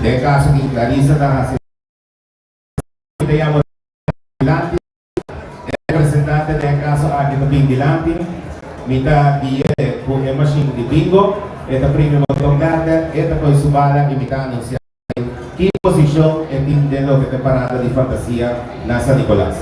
De caso que Clarisa está haciendo representante del caso aqui no Pingilante, mita dia com a machine de bingo, esta primeira montongada, esta foi subada e mita anunciada que posição é dentro da temporada de fantasia na San Nicolás.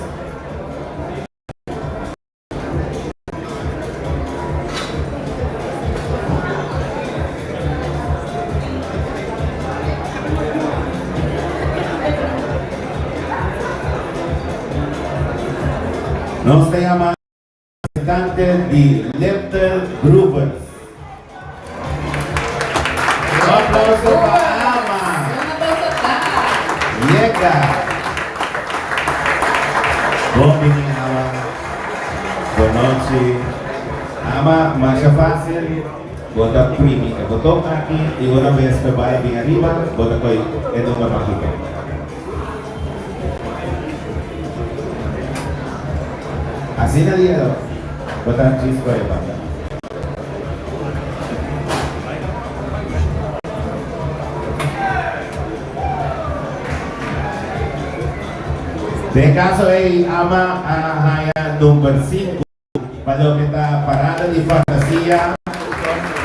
Nós temos a representante de Lepter Groovers. Um aplauso para a Ama. Yega. Bom menino, Ama. Boa noite. Ama, marcha fácil. Bota primeiro. Botou aqui e uma vez que vai bem arriba, bota com o número mágico. Assim na dia, botar disco aí, banda. De caso aí, Ama a raia número 5, para kita parada de fantasia,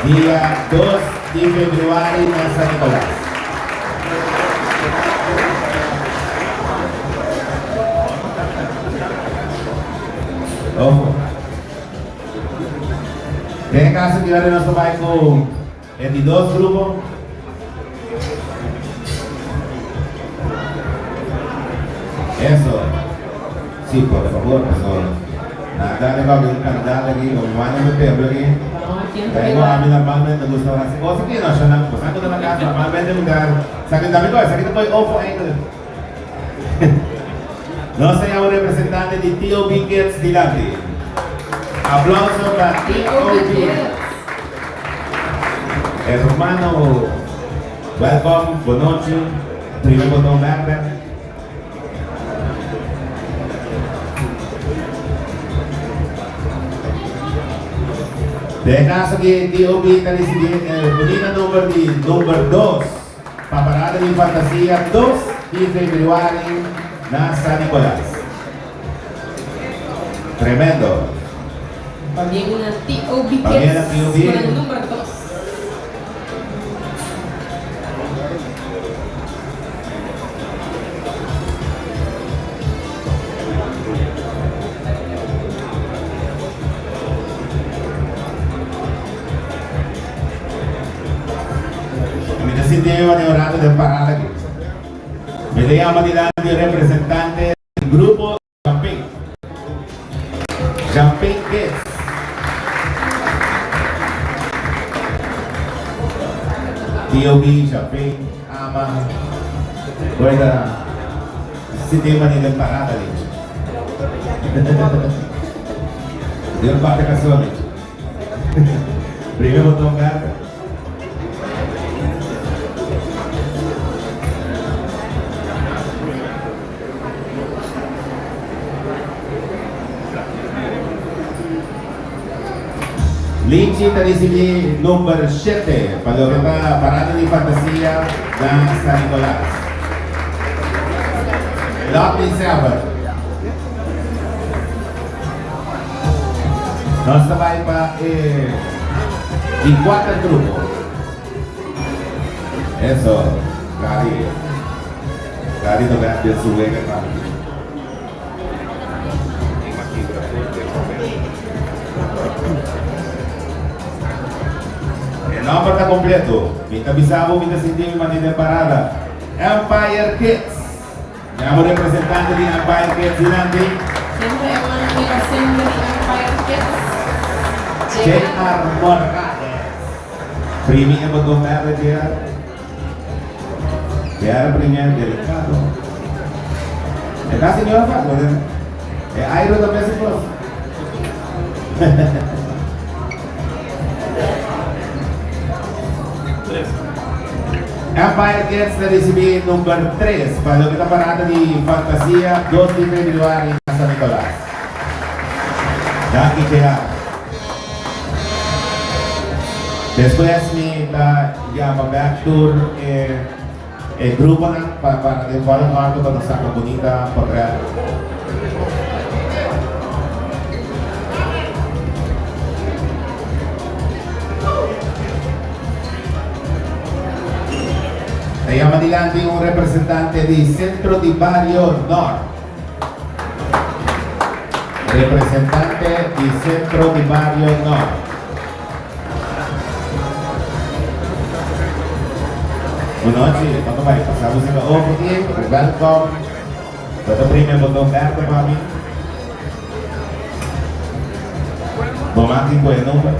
dia 2 de fevereiro na San Nicolás. Oh. De caso que ahora nos trabaja con 22 grupos. Eso. Sí, por favor, nada de que cantar aquí, como van a meter aquí. Tengo a mí normalmente me gusta hacer cosas que no son pues algo de la casa, normalmente me dan, saben también cosas, aquí estoy off ahí. Nós temos o representante de T.O.B. Kids Dilante. Aplauso para T.O.B. Hermano, welcome, boa noite. Primeiro botão verde. De caso que T.O.B. está decidindo, bonita número 2, para parada de fantasia 2 de fevereiro. Na San Nicolás. Tremendo. También una T.O.B. También la T.O.B. con el número 2. Me decidí maniobrando de parada aquí. Me llamo Dilante, representante del grupo Champagne. Champagne Kids. T.O.B. Champagne, Ama. Pueda sistema de parada ali. Deu parte com a sua mente. Primeiro botão verde. Lindsay está recibiendo número 7 para la parada de fantasia da San Nicolás. Lobby Server. Nós também para de 4 grupos. Eso, Gary no vai ter sua lega. O número está completo. Mita Bisabo, mita Cindy, manita parada. Empire Kids. Llamo representante de Empire Kids Dilante. Siempre una invitación de Empire Kids. J.R. Morales. Primeiro botão verde, J.R. J.R. primeiro, delicado. É da senhora Fábio, né? É Airo também se fosse. Empire Kids na receber número 3 para a parada de fantasia 2 de fevereiro em San Nicolás. Daqui J.R. Después me llama back tour El grupo para de Father Marco con nuestra bonita portrait. Stiamo adelante un representante di Centro di Barrio Nord. Representante di Centro di Barrio Nord. Oggi, quando vai, passiamo sila overview, welcome. Ito prima botong verde kami. Bumati po yung number.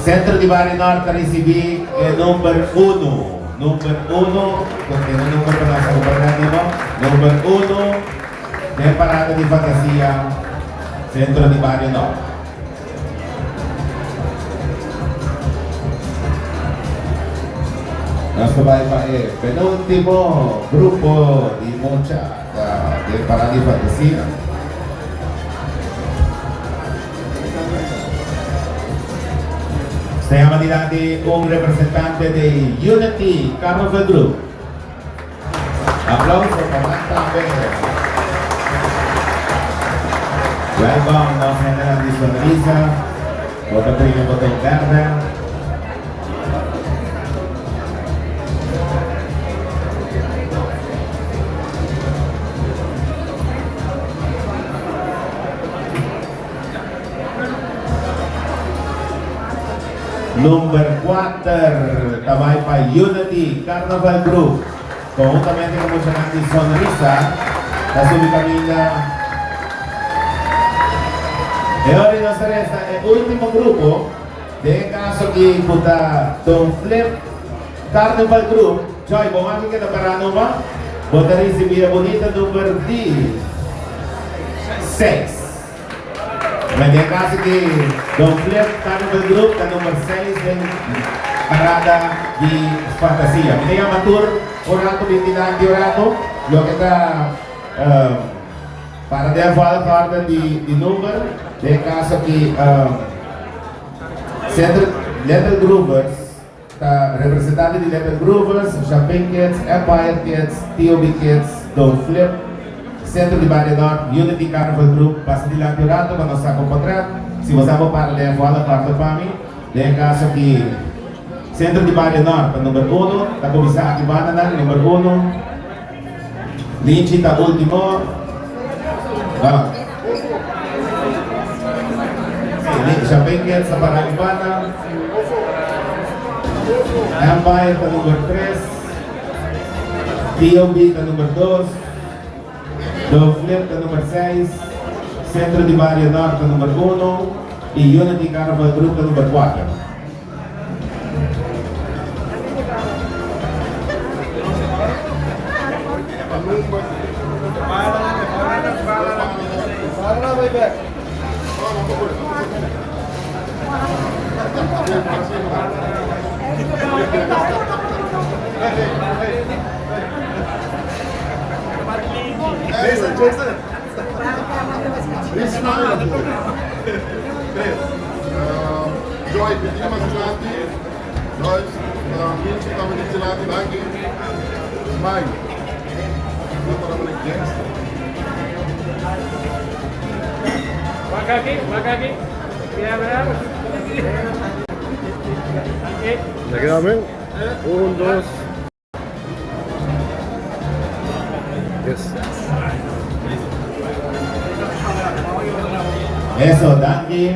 Centro di Barrio Nord recibí el número 1. Número 1, porque no número para la gobernadora, número 1 de Parada de Fantasía, Centro di Barrio Nord. Nuestro país penúltimo grupo de de Parada de Fantasía. Stiamo adelante un representante de Unity Carnival Group. Aplauso para Marta Pérez. Welcome, nos generan di sonrisa. Voto primo, voto verde. Number 4, tabay pa Unity Carnival Group. Conjuntamente con mucha gente sonrisa, la subicamina. E ora nos resta el último grupo, de caso que puta Don Flip Carnival Group. Joy, bumati ka na para ano ba? Botari si Villa Bonita number 6. May caso que Don Flip Carnival Group, la número 6 en Parada de Fantasía. Me llama Tour, orato, 29 orato, lo que está para de Father Carter de número, de caso que Little Groovers, representante de Little Groovers, Champagne Kids, Empire Kids, TOB Kids, Don Flip, Centro di Barrio Nord, Unity Carnival Group, passa di lang orato con nostra compatriot. Si usamos para de Father Carter para mí, de caso que Centro di Barrio Nord, number 1, la Comisa Akibana na, number 1, Linchi ta último, Champagne Kids sa Parangibana, Empire ta number 3, TOB ta number 2, Don Flip ta number 6, Centro di Barrio Nord ta number 1, y Unity Carnival Group ta number 4. Joy, pedi mais gelati. Nós, gente, estamos de gelati lagi. Smile. Makaki. Benar. Lagi namin. 1, 2. Yes. Eso, Dandy.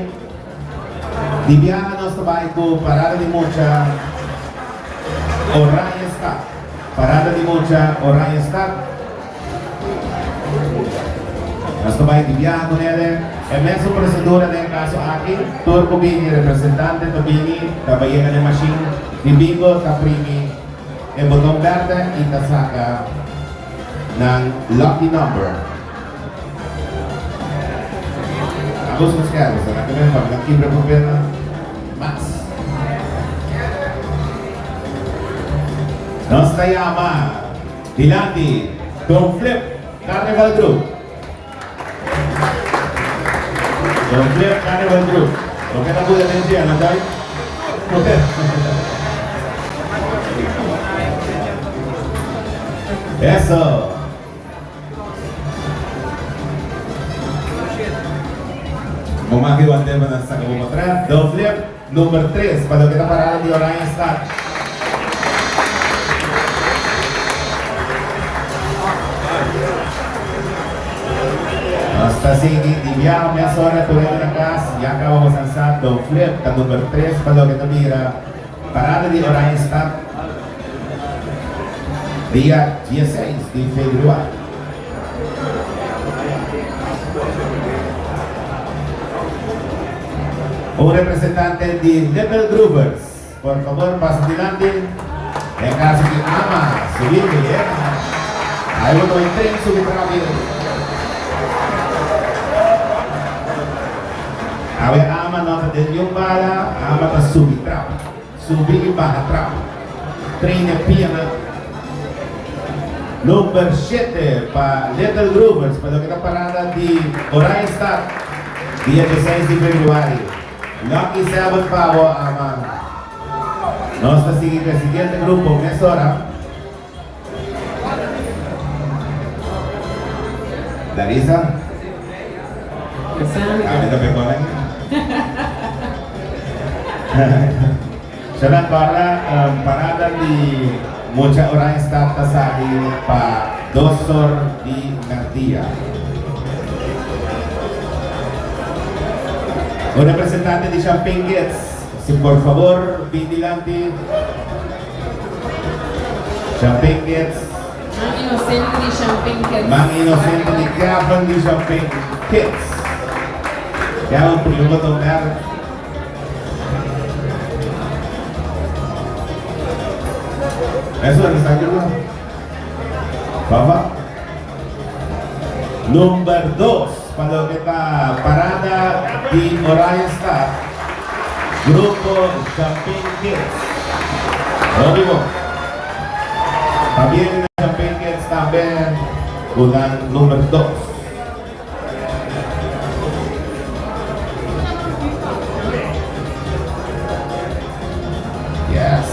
Di viaja nostro barco, Parada di Mucha, Orion Stop. Parada di Mucha, Orion Stop. Nostro barco di viaja con ele. E mezzo procedura nel caso aquí, Turco Bini, representante Tobini, tabayena de machine, di bingo, taprimi, e botong verde, itasaka ng lucky number. Ako sa masyado, sa natin pag nagkibra po pera, mas. Nostayama, Dilandi, Don Flip, Carnival Group. Don Flip, Carnival Group. Okay na po yung siya, nanday? Eso. Bumagi Wonder man sa kabumotra. Don't flip. Number 3. Palo kita para di Orion Star. Hasta sige, Divya, Mesora, Turel na Kas, Yaka, Wawasansa, Don't flip. Ka number 3. Palo kita mira. Parada di Orion Star. Dia G6 di February. Un representante di Little Groovers, por favor, pasa adelante. En caso que ama subir, bien. Hay uno en tren, subir rápido. A ver, ama nota de yung bala, ama ta subir trap. Subir y baja trap. Tren de pierna. Number 7 para Little Groovers, para kita parada di Orion Star, dia 16 de February. Lucky 7 Pavo ama. Nos sigue el siguiente grupo, Mesora. Larissa. Kami na pekonan. Siya para parada di mucha Orion Star Tasahi pa Dosor di Gardia. Un representante de Champagne Gets, si por favor, vigilante. Champagne Gets. Mang Inocente di Champagne Kids. Mang Inocente di Capan di Champagne Gets. Kaya ang primo itong meron. Eso es lo Papa. Number 2. Para kita parada di Orion Star. Grupo Champagne Kids. Rodrigo. También en Champagne Kids también ulang number 2. Yes.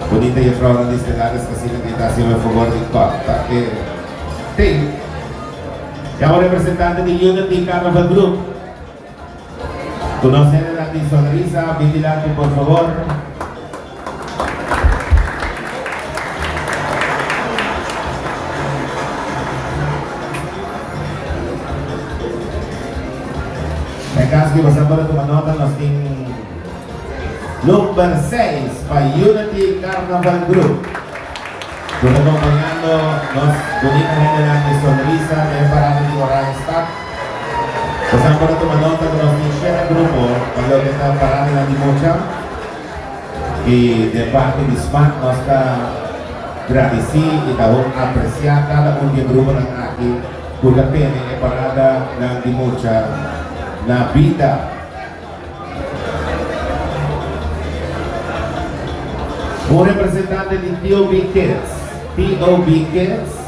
Bonita yung flora de estelares kasi nakita siya may favor di Kota. Ting. Llamo representante de Unity Carnival Group. Conocen a la sonrisa, vigilante por favor. En caso que pasamos por tu manota, nos tienen number 6 para Unity Carnival Group. Nos acompañando los bonitas general de sonrisa de parada de Orion Star. Pasamos por tu manota con los 17 grupos, cuando está parada en la Dimocha. Y de parte de SMAC nos está agradecido y también apreciar cada uno de grupo ng aquí porque tiene parada ng Dimocha na vida. Un representante de T.O.B. Kids. T.O.B. Kids.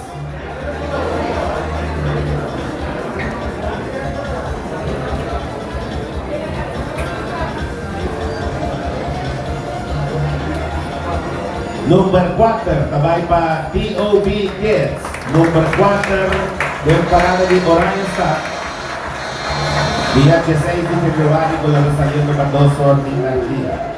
Number 4, tabay pa T.O.B. Kids. Number 4, del parada de Orion Star. Día 16 de February ko lang saliendo para 2 sorting na día.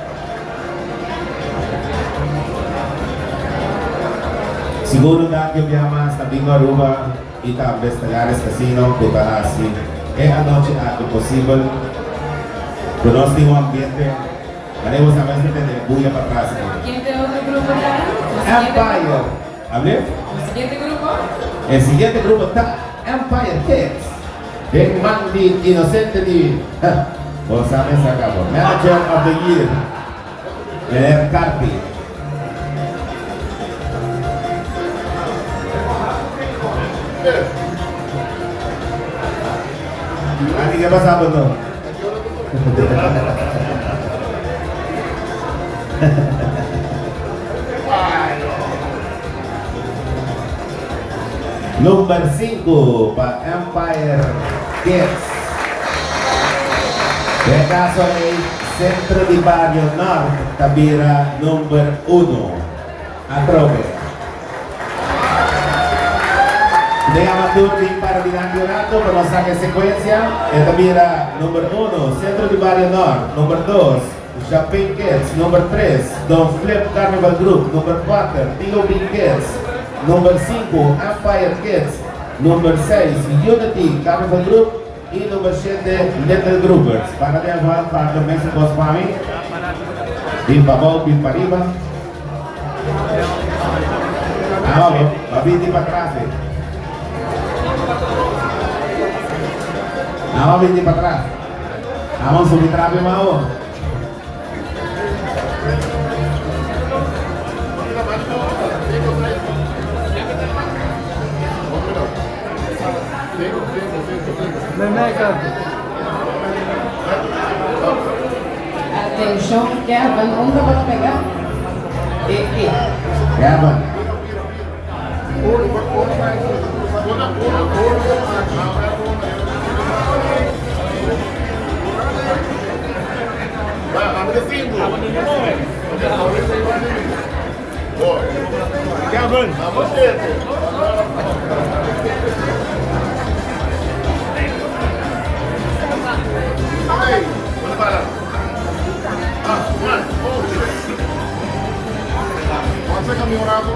Siguro na yung llamas na Bingo Aruba, Ita Vestagares Casino, Kutarasi. Anoche algo posible. Conoce un ambiente. Haremos a veces de bulla para atrás. ¿Quién de otro grupo está? Empire. ¿Hablé? ¿El siguiente grupo? El siguiente grupo está Empire Kids. De Mandy Inocente de... Vos sabes acabó. Manager of the Year. El Carpi. Ani, ¿qué pasa con todo? Number 5 para Empire Kids. De caso de Centro di Barrio Nord, tabira number 1. Atrobe. De amateur di para di campionato per la saga sequencia, tabira number 1, Centro di Barrio Nord, number 2, Champagne Kids, number 3, Don't Flip Carnival Group, number 4, Tilo Big Kids, number 5, Empire Kids, number 6, Unity Carnival Group, y number 7, Little Groupers. Para de abajo, para los Mexico Spami, Bin Babao, Bin Pariba. Vamos, babiti para atrás. Vamos, babiti para atrás. Vamos, subir rápido, vamos. Atención, Kevin, ¿dónde vas a pegar? Kevin. Kevin. Hey, what about that? Come on. Oh, shit. One second, mi horario.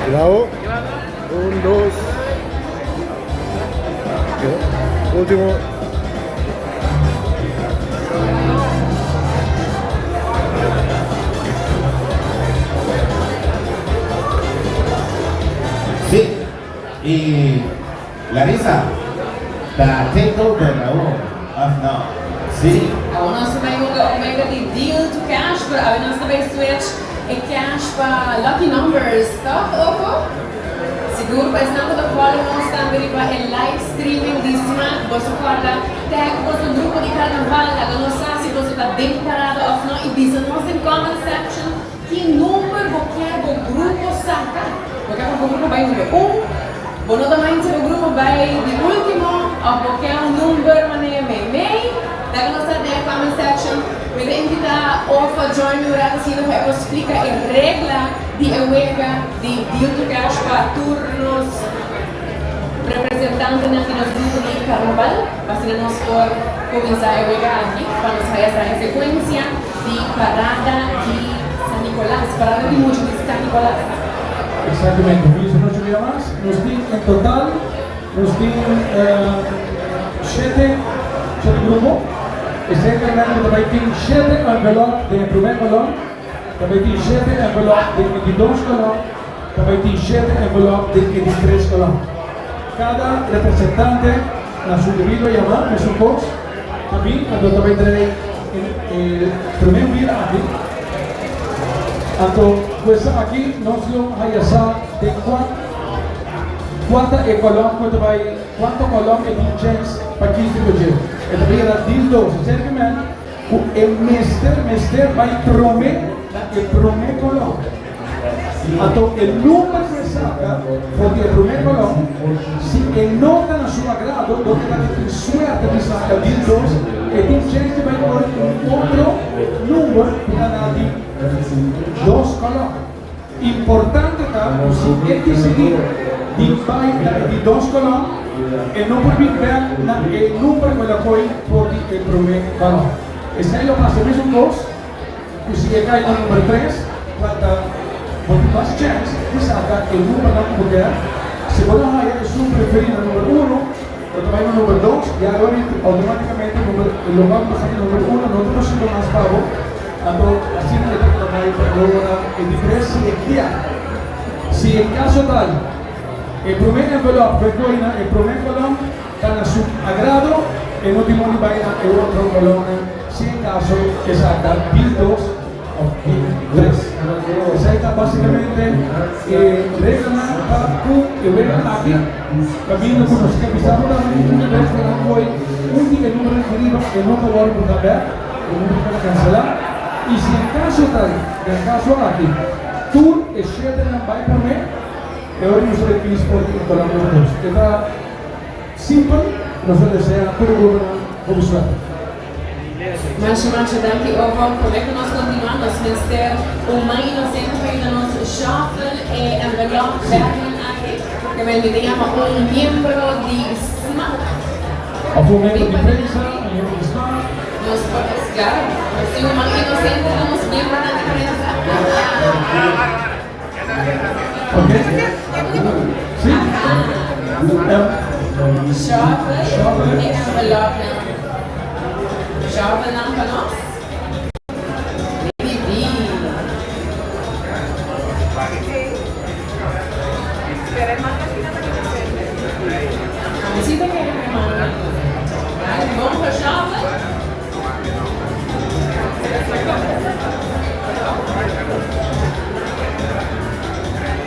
Bravo. 1, 2. Último. Sí. Y Larissa, the takeover of now. Sí. Nós também omega de deal to cash, para nós também switch e cash para lucky numbers, tá? Opo? Seguro para esta da follow nós também para o live streaming de Smack, você fala tag você grupo de carnaval, a nossa se você está bem parado of não e diz nós em comment section que número você o grupo saca. Porque o grupo vai número 1. Bueno, também se o grupo vai de último, porque é número maneira meio. Daí nós temos a comment section. Me invita a join me durante assim para explicar a regra de Ewega de deal to cash para turnos representantes aqui nos grupos de carnaval. Assim nós por começar a Ewega aqui para nós fazer essa sequência de parada de San Nicolás, parada de música de San Nicolás. Exactamente, fíjense, no subirá más. Nos di en total, nos di 7 grupos. Este cargamento também tem 7 envelopes de primeiro colão, também tem 7 envelopes de 22 colão, também tem 7 envelopes de 23 colão. Cada representante na sua devida chamada, na sua coach, também, quando também terei primeiro dia aqui. Então, questa aqui nós vamos realizar de quanto é colão, quanto colão é de chance para 15 projetos. E também era dildo, certamente, o mestre vai prometer colão. Então, o número que saca, porque o primeiro colão, se ele não está na sua agrado, porque está de suerte de sacar dildos, e tem chance vai pôr outro número para dar de 2 colão. Importante tá, se ele decidir de 2 colão, ele não pode ver o número que ele põe por o primeiro colão. Esse aí eu faço a mesma coisa, e se ele cai no número 3, porque faz chance de sacar o número que puder. Se você não é o seu preferido no número 1, você vai no número 2, e agora automaticamente o lugar que você tem no número 1 não tem sido mais pago. Então, assim que ele vai para o diferença é se em caso tal, o primeiro envelope foi na o primeiro colão está na seu agrado, e no último vai na o outro colão, se em caso que saca 22 ou 23. Isso aí está basicamente regra para o evento aqui, caminho com os que precisamos da última vez que não foi o número referido, e não pode voltar aberto, o número para cancelar. E se em caso aqui, tu e 7 não vai para mim, eu não sou de esporte para nós dois. Então, simples, nós desejamos todo o governo Vamos Manche danke Ovo, come nós continuamos, mister o mais inocente para nos shuffle e envelope Batman aqui, que me vediamo un membro di SMAC. Of un membro di prensa, un membro di SMAC. Nos claro, se o mais inocente somos membro da prensa. Ok? Sì? Shuffle e envelope. Shuffle não para nós. Bibi. Assim tá querendo me mandar. Vamos para shuffle.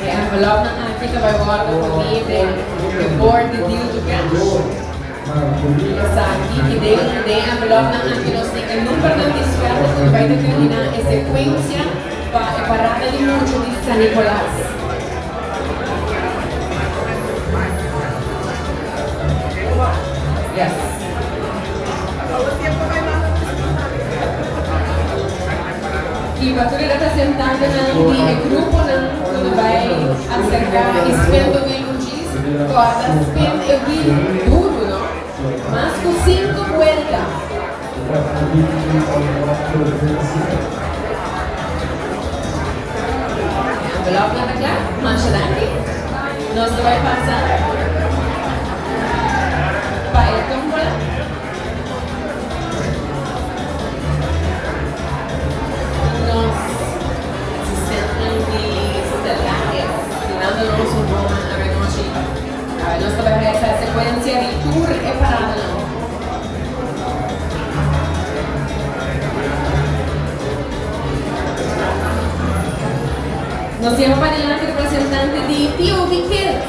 E a envelope aqui que vai guardar comigo o board de deal to cash. Essa aqui que deu a envelope aqui nós temos o número de antecipados que vai determinar a sequência para a parada de mútuo de San Nicolás. Yes. E para todo representante do grupo quando vai acercar e spend o Wilugis, guarda spend o Will duro, não? Mas com 5 vueltas. Envelope na tecla, mancha daqui. Nós vai passar para a tómbola. Tirándonos un poco a ver cómo chica. A ver, nos toca esa secuencia de tour e parada, ¿no? Nos lleva para adelante el representante de POV Kids.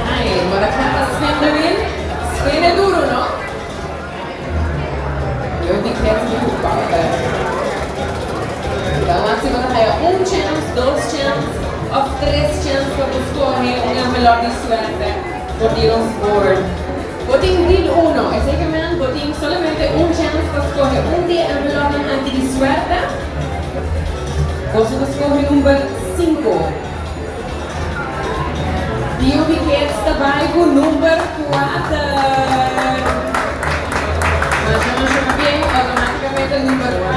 Ay, ¿para cuántas suena bien? Suena duro, ¿no? POV Kids me ocupaba. Então, assim você tem chance, 2 chances, ou 3 chances para escolher envelope de suerte por Deus board. Voting grid 1, exatamente, voting solamente chance para escolher de envelope anti de suerte. Você escolhe o número 5. E o Piquet está com o número 4. Mas vamos chamar bem automaticamente o número 4.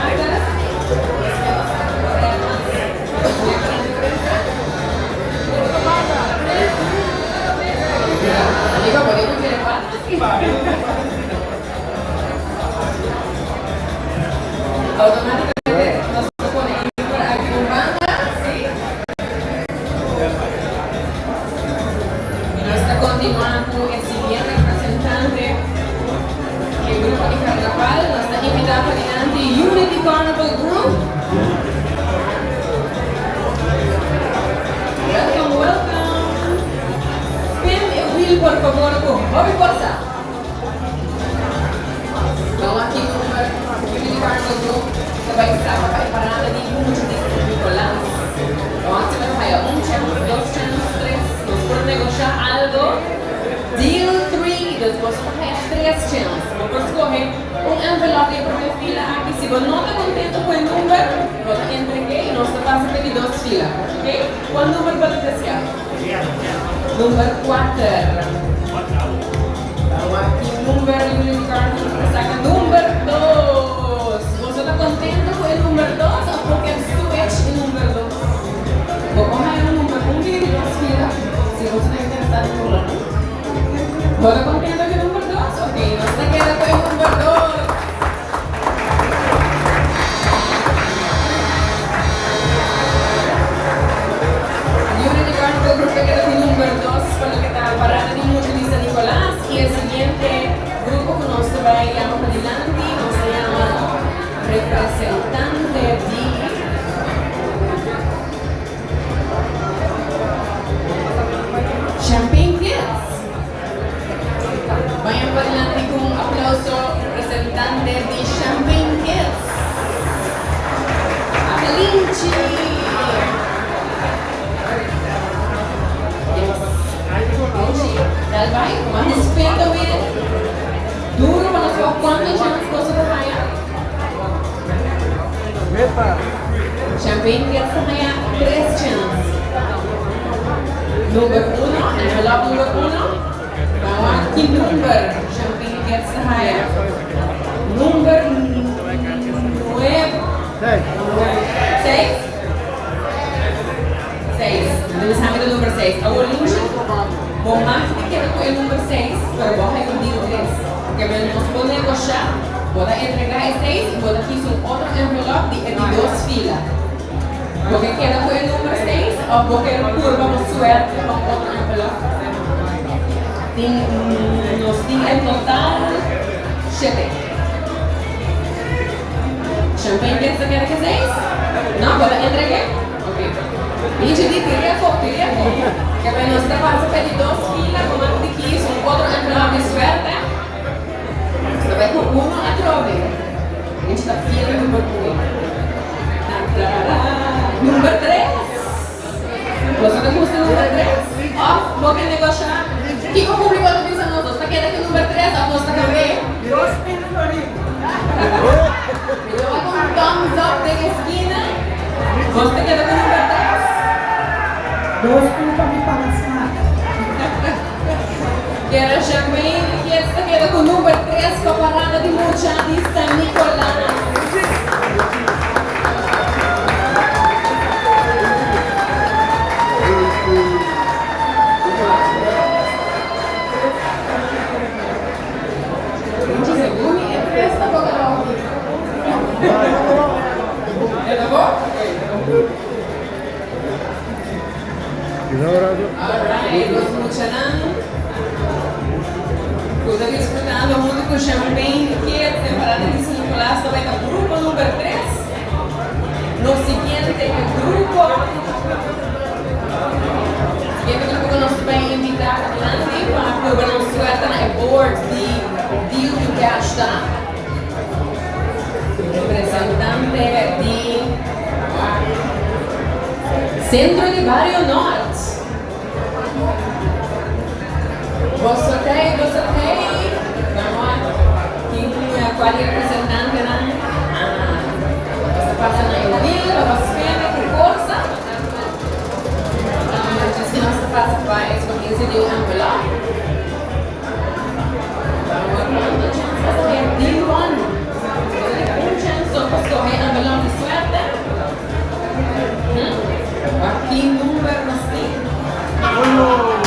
Amigo, podemos ir automáticamente nos ponemos aquí en banda, ¿sí? Y nos está continuando el siguiente representante del grupo de carnaval, nos está invitado adelante Unity Carnival Group. Welcome, welcome. Spin el wheel, por favor, con Bobby Forza. Vamos aqui com o Unity Carnival Group, que vai estar preparada de múltiplos de Nicolás. Vamos a hacer chance, 2 chances, 3. Nos podemos negociar algo. Deal 3, después vamos a 3 chances. Vamos a escoger envelope de primeira fila aqui. Se você não está contente com o número, você entregue e nós passamos de 2 filas. Ok? Qual número pode desejar? Número 4. Vamos aqui, número Unity Carnival, saca número 2. Você está contente com o número 2 ou quer switch o número 2? Vou comer o número 1 de 2 filas. Se você está interessado no número 1. Você está contente com o número 2? Ok, você quer com o número 2. Unity Carnival Group que queda con número 2 con lo que está parada de mucho de San Nicolás y el siguiente grupo que nos va a llamar para adelante nos se llama representante de Champagne Kids. spin the wheel. Duro para nosotros. ¿Cuántos chances vosotros hay? Champagne gets higher, 3 chances. Number 1, envelope number 1. Vamos aquí, number. Champagne gets higher. Number 9. 6. 6. Entonces, el número 6. Ahora, vou mais que quero com o número 6, pero vou reunir o 3. Porque nós vamos negociar, vou entregar o 6 e vou aqui um outro envelope de 2 filas. Porque quero com o número 6, ou porque curva uma suerte com outro envelope. Nós temos em total 7. Champagne pensa que era que 6? Não, vou entregar. Ok. E de queria pouco. Que apenas te passa pedir 2 filas, como eu te quis, outro envelope de suerte. Você vai com 1 a trove. A gente está fila no português. Número 3. Você está com o número 3? Ó, vou querer negociar. O que o público está pensando? Você está querendo que o número 3 aposta a ver? Então vai com um thumbs up da esquina. Você quer com o número 3? 2 para me passar. Era Champagne, que esta queda com o número 3 com a parada de Mucha de San Nicolás. Alright, los Muchanan. Estou disputando muito com Champagne, que é temporada de San Nicolás, vai estar grupo número 3. No siguiente grupo que nos vai invitar adelante para provar uma suerte na board de Deal to Cash, tá? Representante de Centro de Barrio Norte. Gostei. Vamos lá. Qual é o representante? Você passa na Eunil, você vem com força. Diz que nós passamos para experiência de envelope. Vamos lá. Quanto chance você quer? Deal 1. Chance só para escolher envelope de suerte. Aqui, número nós temos. Número 1!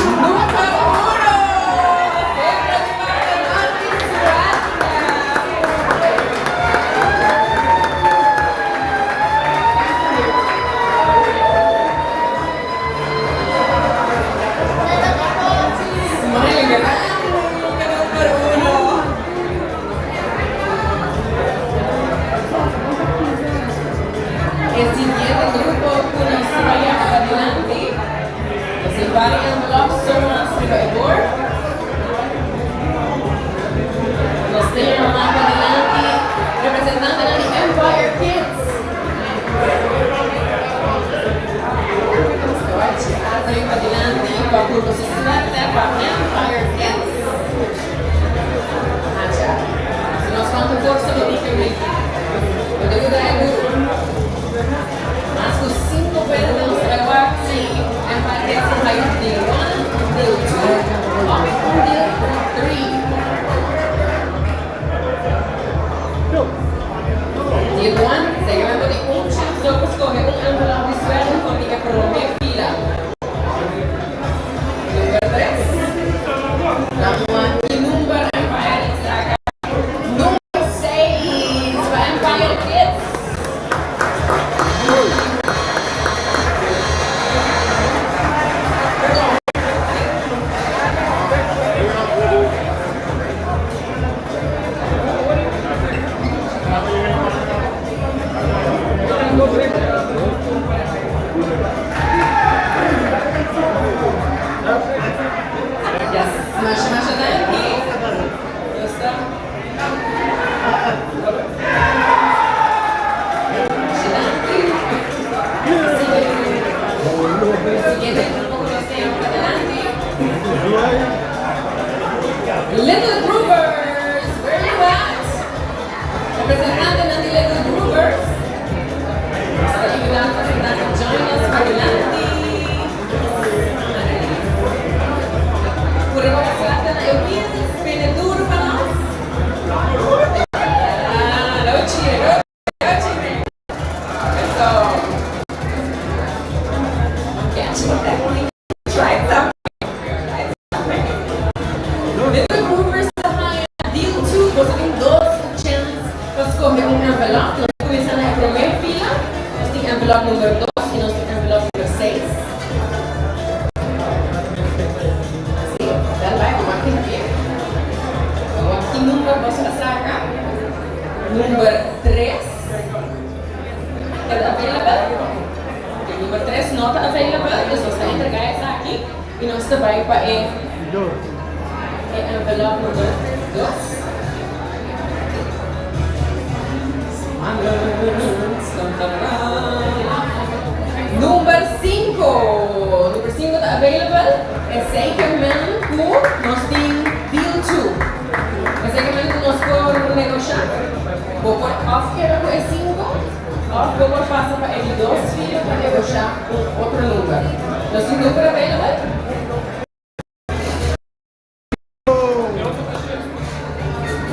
Little Groovers, where are you at? Representante ng Little Groovers. Basta ikaw lang join us for Lanti. Pura mga salata na Euclides, pinaduro pa na. Envelope número 2 y nuestro envelope número 6. Sí, dale, vamos aquí bien. Vamos aquí número, vamos a sacar. Número 3. ¿Está available? Okay, número 3 no está available. Entonces está entregada esa aquí. Y nuestro va a ir para el envelope número 2. Number 5. Number 5 está available. É zeker men ku nós tem deal 2. É zeker men ku nós por negociar. Vou por off que é 5. Off vou por passar para ele 2 filhos para negociar outro número. Nós tem número available.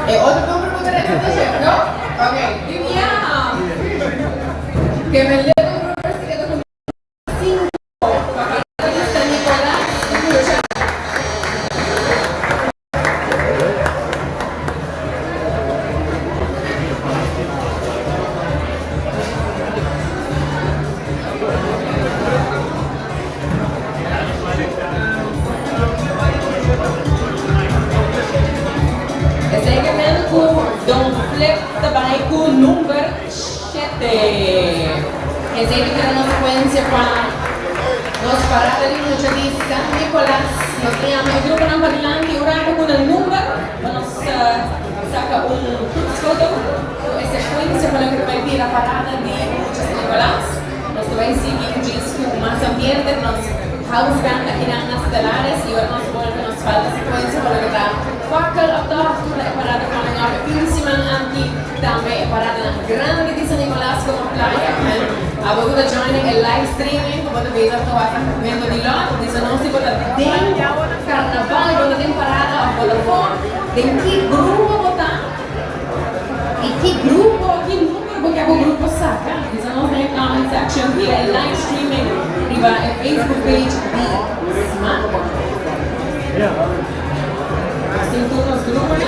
É outro número que eu quero dizer, não? Ok. Que me leva Facebook page di Smart. Assim todos os grupos, né?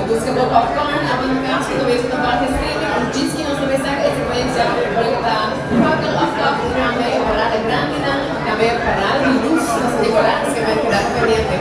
Busca por popcorn, abrir um carro, que talvez não vá streaming, diz que não sabe essa sequência, porque está focal off, também parada grande, também parada de luz, nas decoradas que vai quedar pendiente.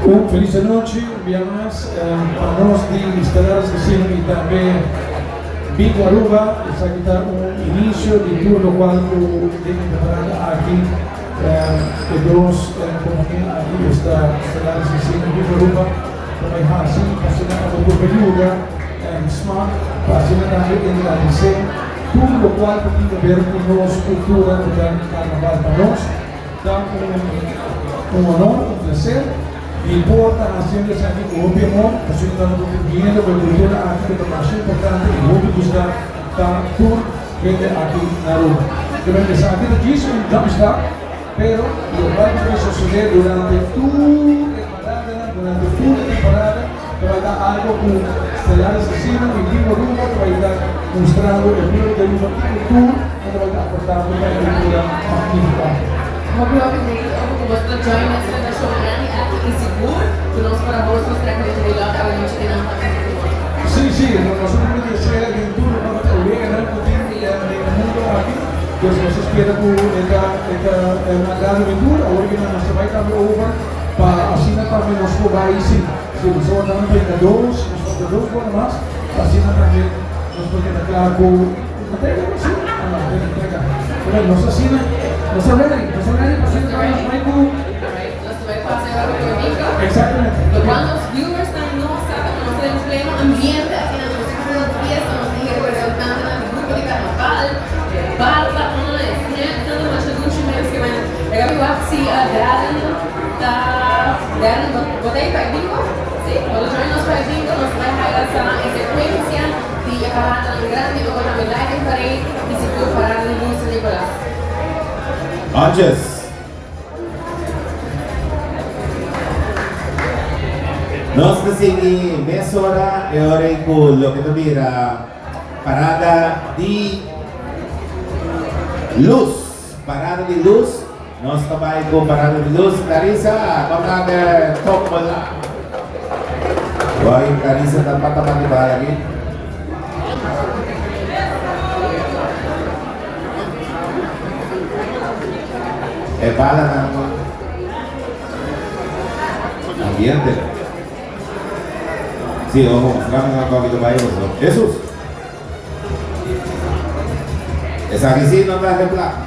Feliz noite, viernes, para nós de Estelares Casino e também Bingo Aruba, está aqui início de tudo o qual tem preparado aqui, que nós, como aqui está Estelares Casino, Bingo Aruba, também assim, passando por período, smart, passando também em la DC, tudo o qual tem a ver com nossa cultura do carnaval para nós, dá honor, prazer. Importa haciendo ese amigo obviamente, así que estamos contribuyendo con la cultura aquí, que es más importante, y muy gusta estar tour gente aquí en Aruba. Que me empezaba a decir un jumpstart, pero lo que va a suceder durante toda la temporada, que va a dar algo con Estelares Casino y Bingo Aruba, que va a estar mostrando el mundo de Aruba y tour, que va a estar aportando una cultura magnífica. Hope you gostou de join us na show grande aqui em Seguro, que nós para vos mostrar que a gente lá a gente tem na Sí, nosotros tenemos que hacer el tour, no te olvides, ¿no? El mundo aquí, pues nos espera por esta gran aventura, ahora que nos va a cambiar over, para así también nos va a ir, sí, nosotros también tenemos dos más, así también nos puede quedar con pero nos asina, nos ready, exactamente. Cuando los viewers están no saben, no se en pleno ambiente, aquí en la fiesta, nos dije representando el grupo de carnaval, barra, una de snack, todo más de luxo menos que van. Eu acho que Darren, botei para bingo? Sim, quando join nos para bingo, nós vai realizar a sequência de parada grande com a medalha em parede e se for parada de Lúcio Nicolás. Antes, nós conseguimos meia hora e hora e culo que também parada de luz, parada de luz. Nós também com parada de luz, Clarissa, vamos lá de top lá. Vai, Clarissa, dapat di bala lagi. Bala na ambiente. Sí, ojo, mostrame una copia para ellos. Jesús. Esa aquí sí no traje placa.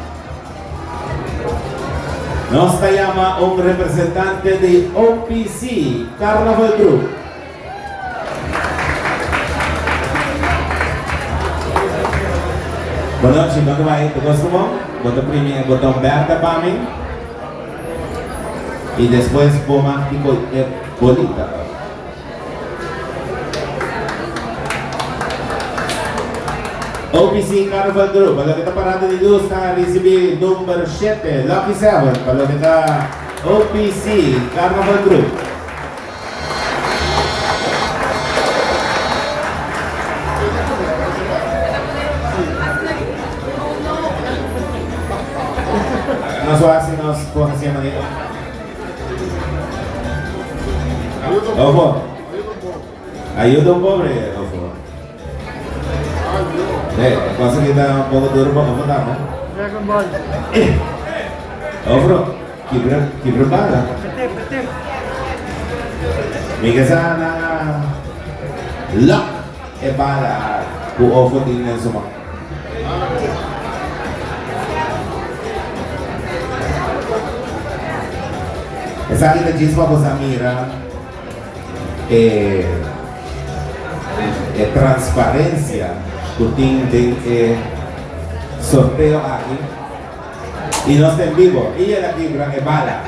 Nos llama un representante de OPC, Carnaval Group. Bueno, si no te va a ir, te costumo, botón verde para mí. Y después poma tipo bolita. OPC Carnival Group, kalau kita parada di luz na recibe number 7, Lucky 7, kalau kita OPC Carnival Group. Nos así nos conocemos dito. Opo. Ayuda un pobre, opo. Pasa kita un poco duro para matar, ¿no? Dragon Ball. Oh bro, kibra bala. May kasana lock e bala ku ofo din ng sumak. Esa kita chispa po sa mira transparencia kuting din sorteo aquí y no está en vivo y la fibra es bala.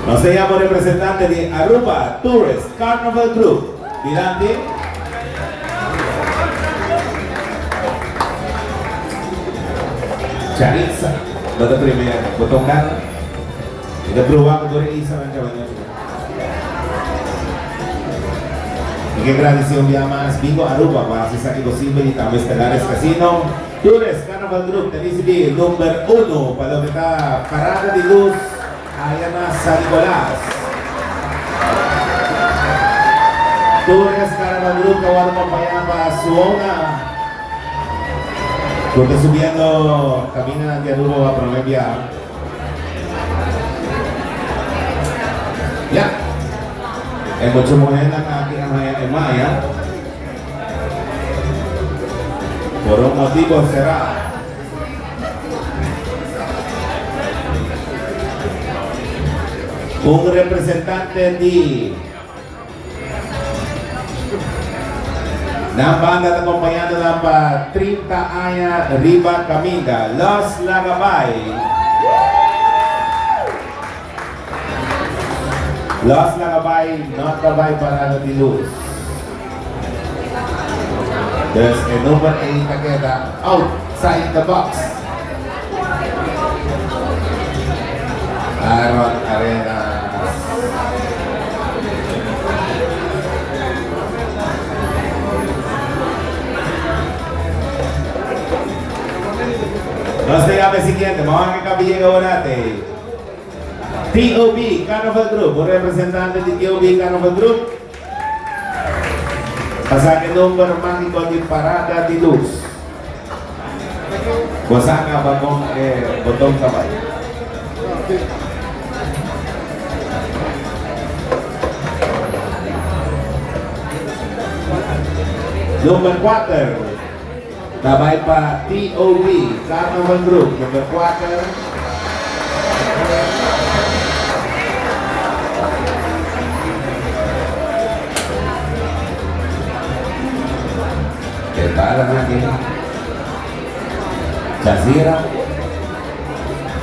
Nos llama representante de Aruba Tourist Carnival Group. Dirante. Charitza, botón primero, botón kanan. Ito prueba ko rin isa ng kawanyo. Y agradecemos ya más Bingo Aruba para si sa imposible y también Estelares Casino. Tourist Carnival Group, tenisili number 1 para kita parada de luz allá na San Nicolás. Tourist Carnival Group, kawan mo pa yan para Suona. Porque subiendo, camina de rumbo a Proverbia. Ya. En mucho morena na kinamaya ni Maya. Por un motivo será. Un representante de ng banda na kumpanyado ng 30 Aya Riba Camida, Los Lagabay. Los Lagabay, not Gabay para de Luz. There's a number 8 Takeda outside the box. Aaron Arenas. Nos llegamos al siguiente, vamos a que capilla natin. TOB Carnival Group, un representante de TOB Carnival Group. Pasaje number mágico de Parada de Luz. Bosanga bagong botong kamay. Number 4. Tabay pa TOB Carnival Group, number 4. Para lagi Jazira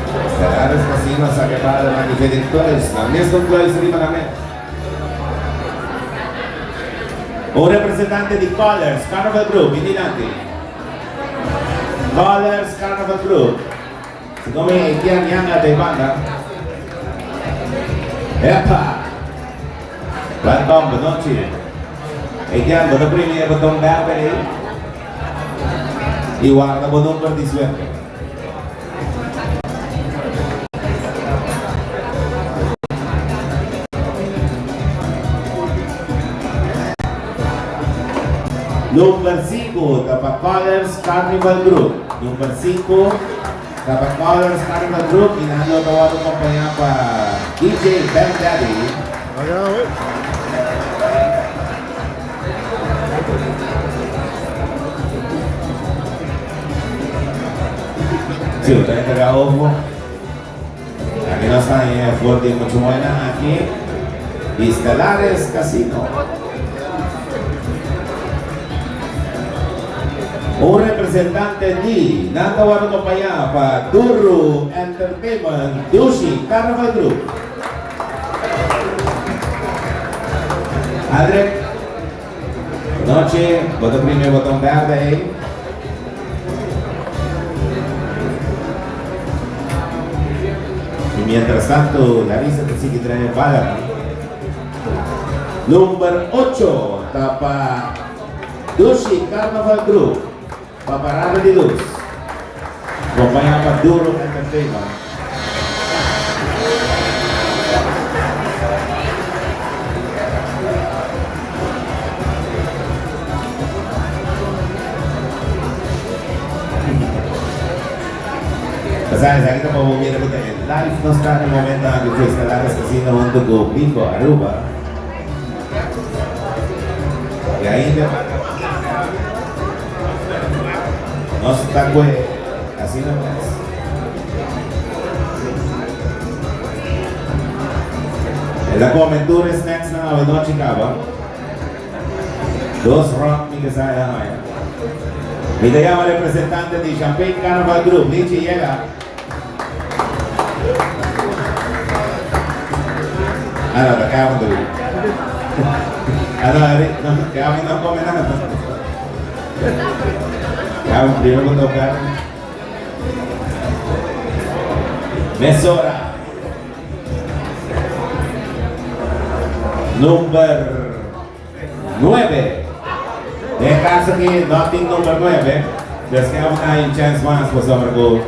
Stellaris Casino sa kepala lagi Federic Flores na Nestor Flores rin namin. Un representante de Colors Carnival Group, hindi natin Colors Carnival Group. Si kami ikian yang ada banda. Epa Random Bonochi ikian bono premier botong babe Iwarna bonong per di suerte. Number 5, Tapak Colors Carnival Group. Number 5, Tapak Colors Carnival Group. Inalo tawa ng kumpanya pa DJ Ben Daddy. Sí, ustedes pegan ojo. Aquí no están fuerte y mucho buena. Aquí, Stellaris Casino. Un representante de Nando Barro Paya para Duru Entertainment, Dushi Carnival Group. Adrek, noche, botón primero, botón verde. Mientras tanto, Larissa te sigue trayendo bala. Number 8, Tapa Dushi Carnival Group, Paparada de Luz. Compañía para Duro Entertainment. Sabes, aquí estamos moviendo el live no está en el momento en que Stellaris Casino junto con Bingo Aruba. Y ahí no está güey, así no es. En la coventura snacks na noche acaba. 2 rock ni que sale la maya. Y te llama representante de Champagne Carnival Group, Nietzsche llega. Ano, kaya mo tuloy. Ano, kaya mo na comment na. Kaya mo primo ko ito ka. Mesora. Number 9. De caso que nothing number 9. There's kaya mo na yung chance once po sa Margo.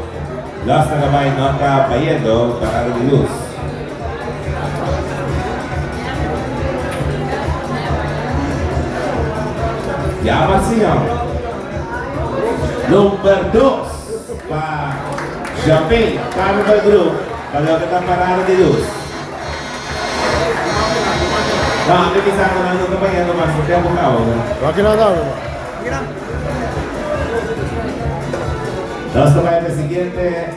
Last na kabay not ka bayendo para rin lose. Llama así, number 2. para Champagne Carnival Group, para kita parada de luz. Vamos, aquí está con la compañía nomás, porque es un cabo. Aquí no da, ¿no? Nos toca el siguiente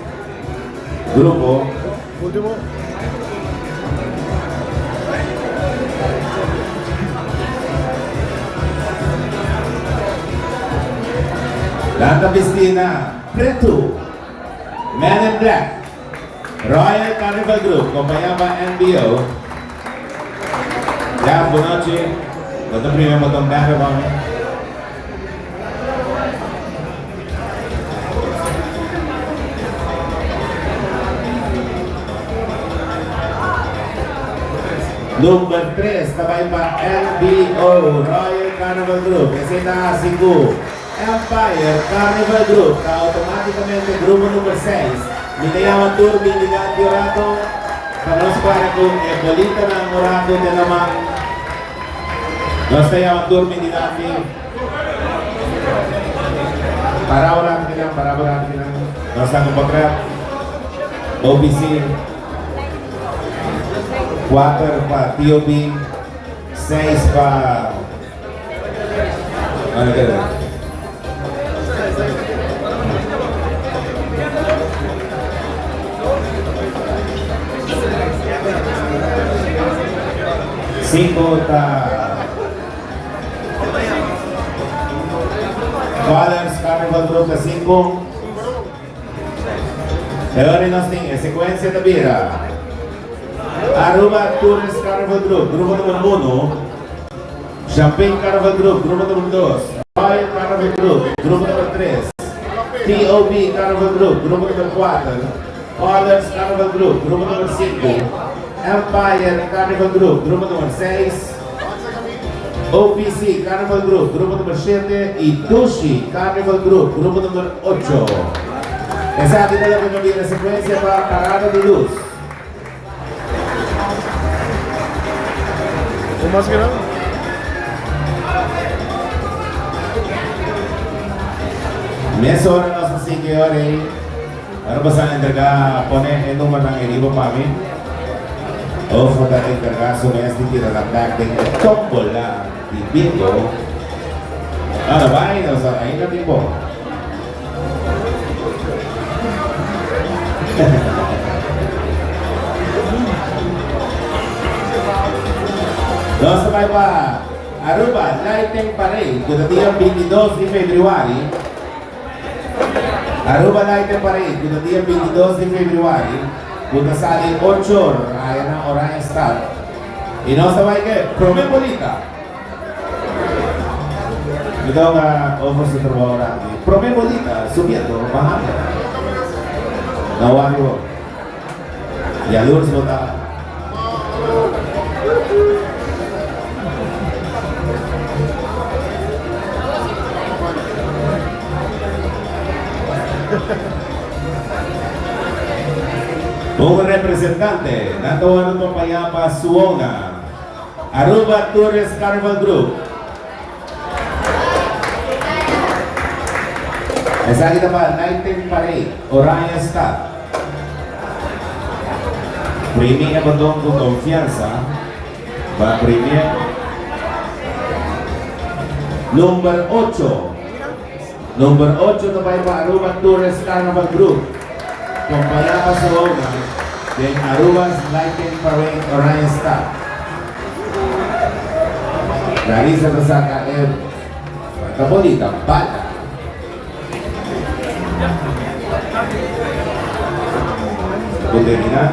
grupo. Último. Lanta Piscina, Pretu, Man in Black, Royal Carnival Group, compañía para NBO. Ya, buenas noches. Ito premium mo itong banner kami. Number 3, tabay pa NBO, Royal Carnival Group. Kasi nakasigo, Empire Carnival Group, na automáticamente grupo number 6. Minayaman Tour, Biligan Dorado, para para con el bolita ng Morado de naman. Nos llaman Tour, Biligan para orang bilang. Nos ang potret, OBC, 4 pa TOB, 6 pa ano ka rin? Cinco ta Fathers Carnival Group na 5. Teorin natin sequencia de Bira. Aruba Tourist Carnival Group, grupo número 1. Champagne Carnival Group, grupo número 2. Royal Carnival Group, grupo número 3. TOB Carnival Group, grupo número 4. Fathers Carnival Group, grupo número 5. Empire Carnival Group, grupo número 6. OPC Carnival Group, grupo número 7. Y Dushi Carnival Group, grupo número 8. Esa es la primera secuencia para parada de luz. ¿Cómo más grande? Mesa hora nos sige ahora ahí. Ano ba sa encarga pone el número ng inibo mami? O fue la encarga sumesti tira la back de tombola di bingo. Ano ba ay no sa ay na tipo. Nos sabay pa Aruba Lighting Parade kung día 22 de February. Aruba Lighting Parade kung día 22 de February. Kung nasaling 8 raya ng Orion Star. Y nos sabay que Prome Bolita. Ito ang offer sa trabaho natin. Prome Bolita, subiendo, bajando. Nawari mo. Yalurs mo ta. Un representante, Nato Ano Payapa Suona, Aruba Tourist Carnival Group. Esa kita pa, Lighting Parade, Orion Star. Premia ba doon kung confianza? Ba premia? Number 8. Number 8 na pa Aruba Tourist Carnival Group. Kompanya sa Suona, then Aruba's Lighting Parade Orion Star. Dari sa Tasaka Kapolita, Bata. Buderina.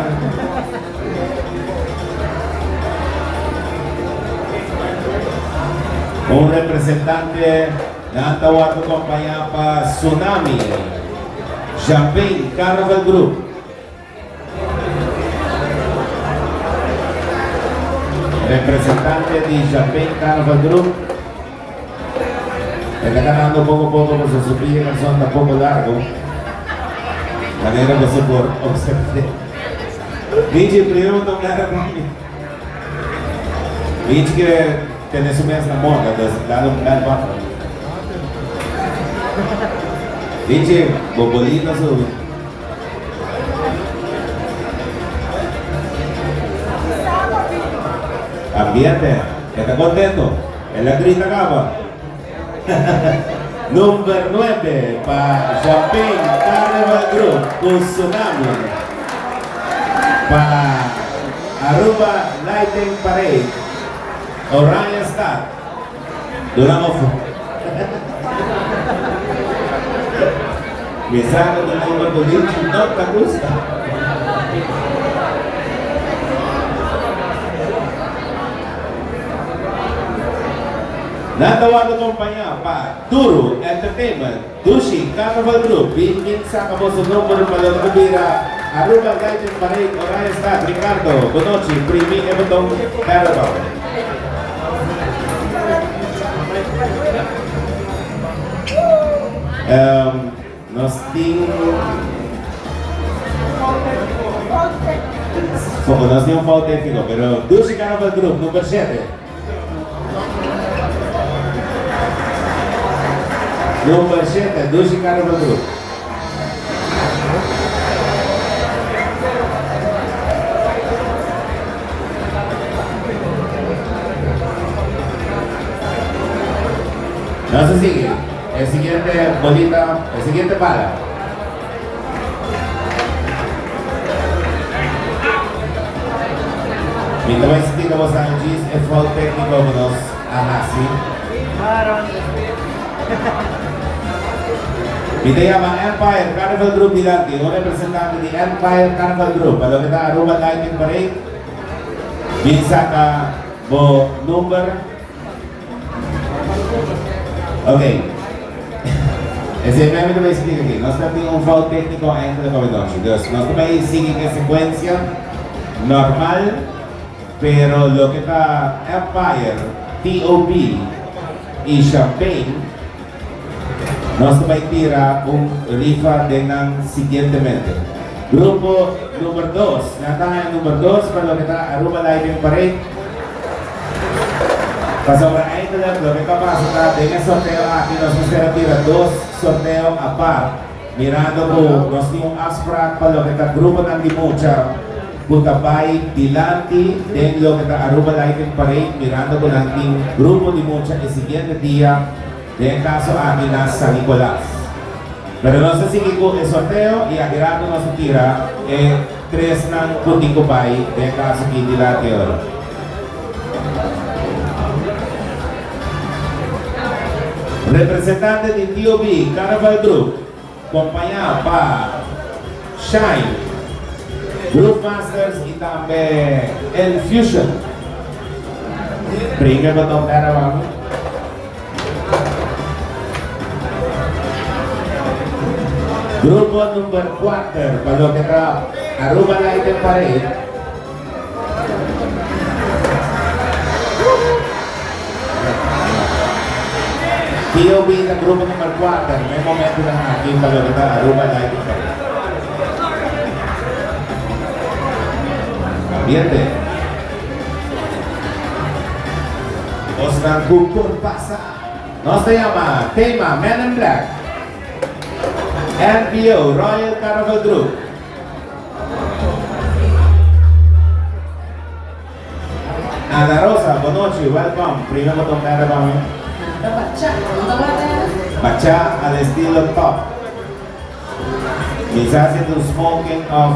Un representante na ang tawag ng kompanya pa Tsunami Champagne Carnival Group. Representante di Champagne Carnival Group. Nagkakanando poco kung susubihin ang son na poco largo. Manera gusto por observe. DJ, primero itong largo kami. DJ que tenés un mes na moda, lalong lalbaka. Dice, bobolito sube. Ambiente, ¿está contento? ¿En la triste capa? Número 9 para Champagne Carnival Group con Tsunami. Para Aruba Lighting Parade, Orion Star. Duramos. Me saco de la Borbolito, no te gusta. Natawa de compañía para Duro Entertainment, Dushi Carnival Group, Bin sacamos su número para la bebida, Aruba Lighting Parade, Orion Star, Ricardo, Bonochi, Primi, Everton, Carnival. Nós tínhamos um pau técnico, pero Dushi Carnival Group, número 7. Número 7, Dushi Carnival Group. No se sigue. El siguiente bolita, el siguiente pala. Minta vai sentir que você não diz, é falta técnico como nós assim. Minta llama Empire Carnival Group Dilante, un representante de Empire Carnival Group, para lo que está Aruba Lighting Parade. Minta ka bo number. Ok. Esse meme vai explicar aqui. Nós temos um falta técnico ainda da Covidonchi. Nós também seguimos a sequência normal, pero lo que está Empire, T.O.B. y Champagne, nós também tira rifa dengan siguientemente. Grupo número 2, natahan número 2 para lo que está Aruba Lighting Parade. Pasabra ahí lo que pasa en el sorteo aquí nos gustaría tirar 2 sorteos aparte, mirando por nos dio un abstract para lo que está grupo de mucha Putabay Dilante de lo que está Aruba Lighting Parade, mirando por el grupo de mucha el siguiente día de caso aquí en San Nicolás. Pero no se sigue con el sorteo y aquí rato nos tira 3 ng Puticubay de caso aquí Dilante ahora. Representante de T.O.B. Carnival Group, acompañado para Shine, Group Masters y también el Fusion. Brinca el botón para abajo. Grupo número 4, para lo que está Aruba Lighting Parade. T.O.B. del grupo número 4, en el momento de aquí para lo que está Aruba Lighting Parade. Ambiente. Oscar Kukur pasa. Nos se llama tema Men in Black. NPO Royal Carnival Group. Ana Rosa, Bonochi, welcome. Primero botón para mí. Bacha al estilo top. Quizás haciendo un smoking of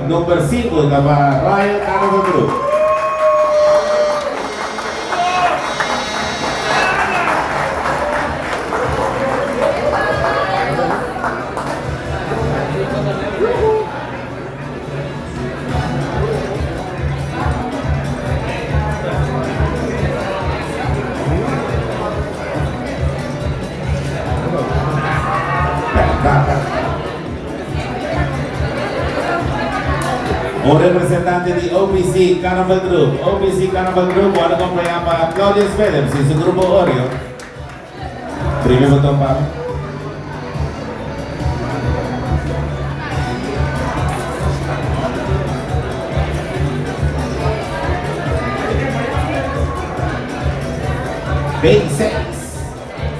número 5 de la Royal Carnival Group. Un representante de OPC Carnival Group. OPC Carnival Group van a acompañar para Claudius Phillips y su grupo Oreo. Primer botón para.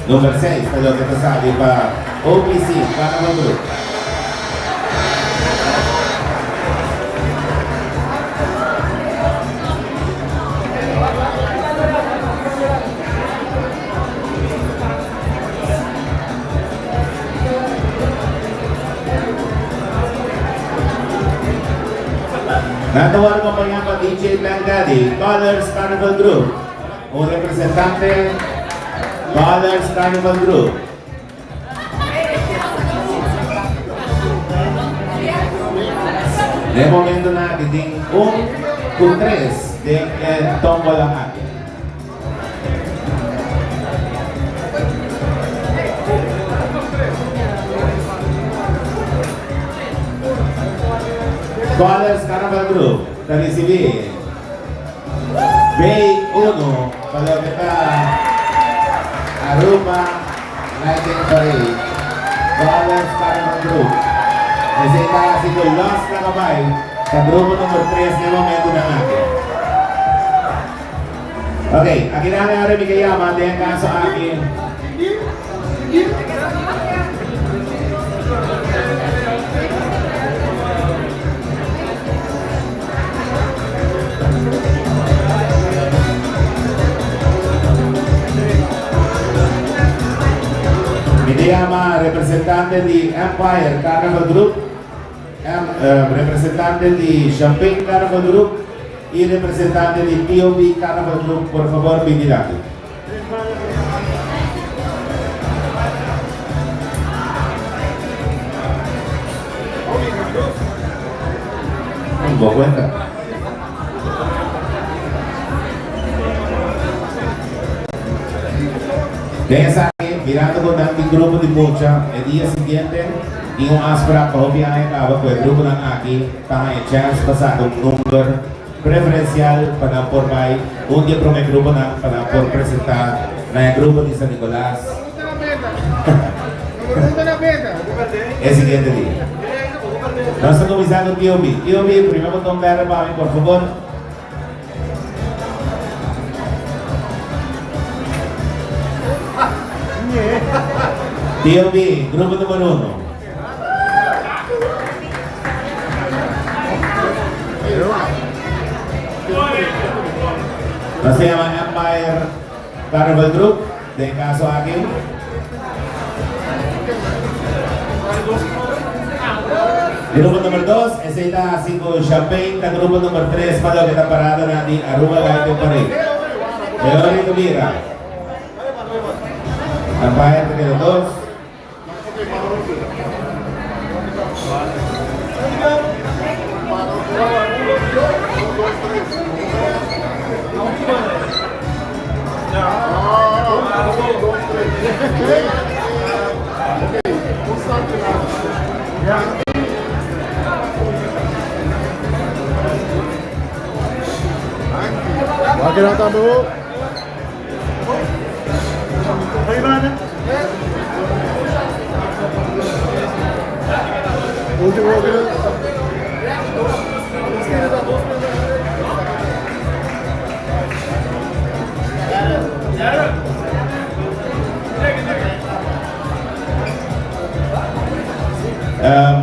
Número 6, pero que te sale para OPC, Carnival Group. Natawagan mo pa nga pa DJ Langadi, Colors Carnival Group. Un representante, Colors Carnival Group. De momento na kiting un tres de tombola natin. Colors Carnival Group, recibir Bay 1, Palometa, Aruba, Lighting Parade, Colors Carnival Group. Kasi kasi ko lost na kamay sa grupo number 3 na momento na natin. Okay, akin na nga rin Mikayama, dahil kaso akin. Mikayama, representante di Empire Carnival Group, representante di Champagne Carnival Group y representante di POV Carnival Group, por favor, vinilati. Un po' cuenta. Kaya sa akin, mirando ko ng grupo di Mucha, el día siguiente, yung aspra ko, biyahe ka ba, el grupo ng Aki, tangay chance pa sa akong number preferencial para por may, un día pro may grupo na para por presentar na yung grupo ni San Nicolas. El siguiente día. Nós estamos comenzando POV. POV, primero botón verde para mí, por favor. POV, grupo número 1. Se llama Empire Carnival Group, de caso aquí. Grupo número 2, ese está 5 Champagne, el grupo número 3, para lo que está parado natin, Aruba Lighting Parade. Ahorita mira. Empire número 2. Bakit ang tama mo? Último,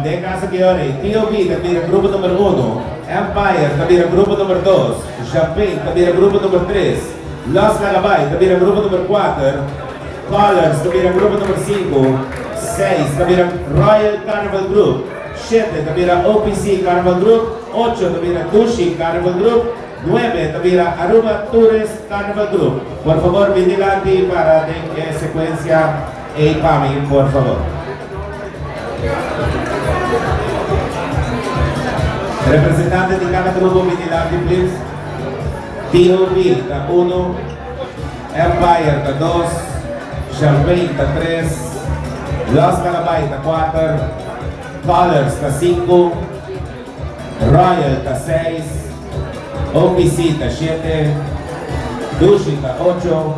De caso que ahora, POV también el grupo número 1, Empire también el grupo número 2, Champagne también el grupo número 3, Los Galabay también el grupo número 4, Colors también el grupo número 5, 6 también el Royal Carnival Group, 7 también el OPC Carnival Group, 8 también el Dushi Carnival Group, 9 también el Aruba Tourist Carnival Group. Por favor, vigilante para de secuencia PAMI, por favor. Representante de cada grupo vigilante, please. POV, está 1, Empire, está 2, Champagne, está 3, Los Galabay, está 4, Colors, está 5, Royal, está 6, OPC, está 7, Dushi, está 8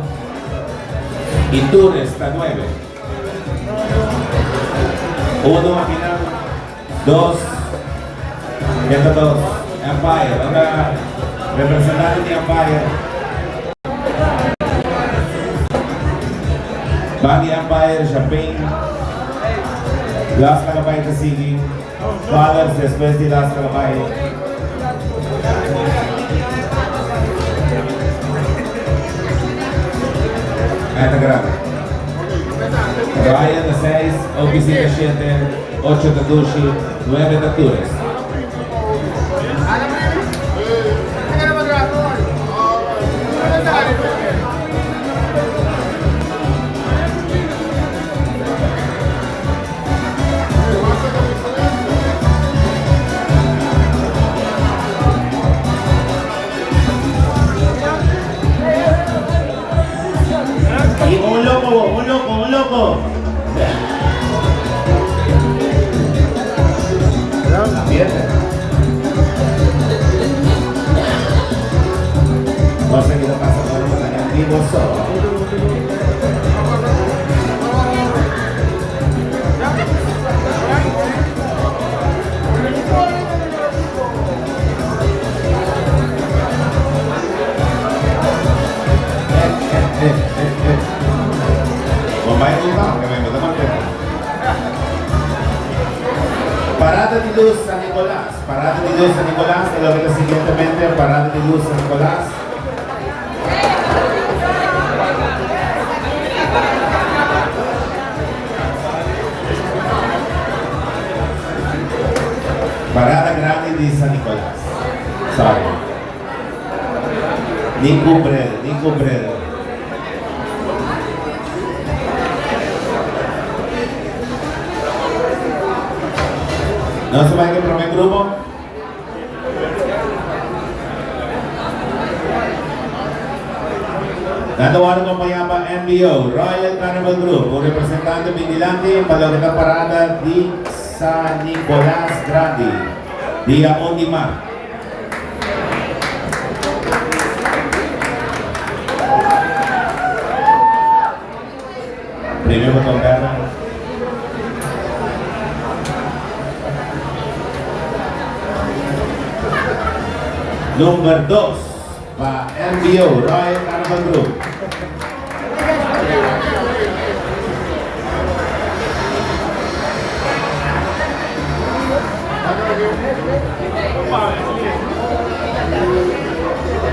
y Tourist, está 9. 1 al final, 2, Esta 2, Empire, ahora representante de Empire. Body Empire, Champagne, Las Calabay que siguen. Colors después de Las Calabay. Esta grande. Ryan de 6, OPC de 7, 8 de Dushi, 9 de Tures. Y un loco. Vamos a seguir pasando a los antiguos solo. Pemain utama que me teman Parada de luz San Nicolás. Parada de luz San Nicolás. Y lo que siguientemente Parada de luz San Nicolás. Parada grande de San Nicolás. Sorry. Nico Breder. No se vayan que primer grupo. Dando a acompañado para NBO, Royal Carnival Group, un representante vigilante para la parada de San Nicolás Grande, día 1 de marzo. Primer botón verde. Número 2 para NBO, Royal Carnival Group.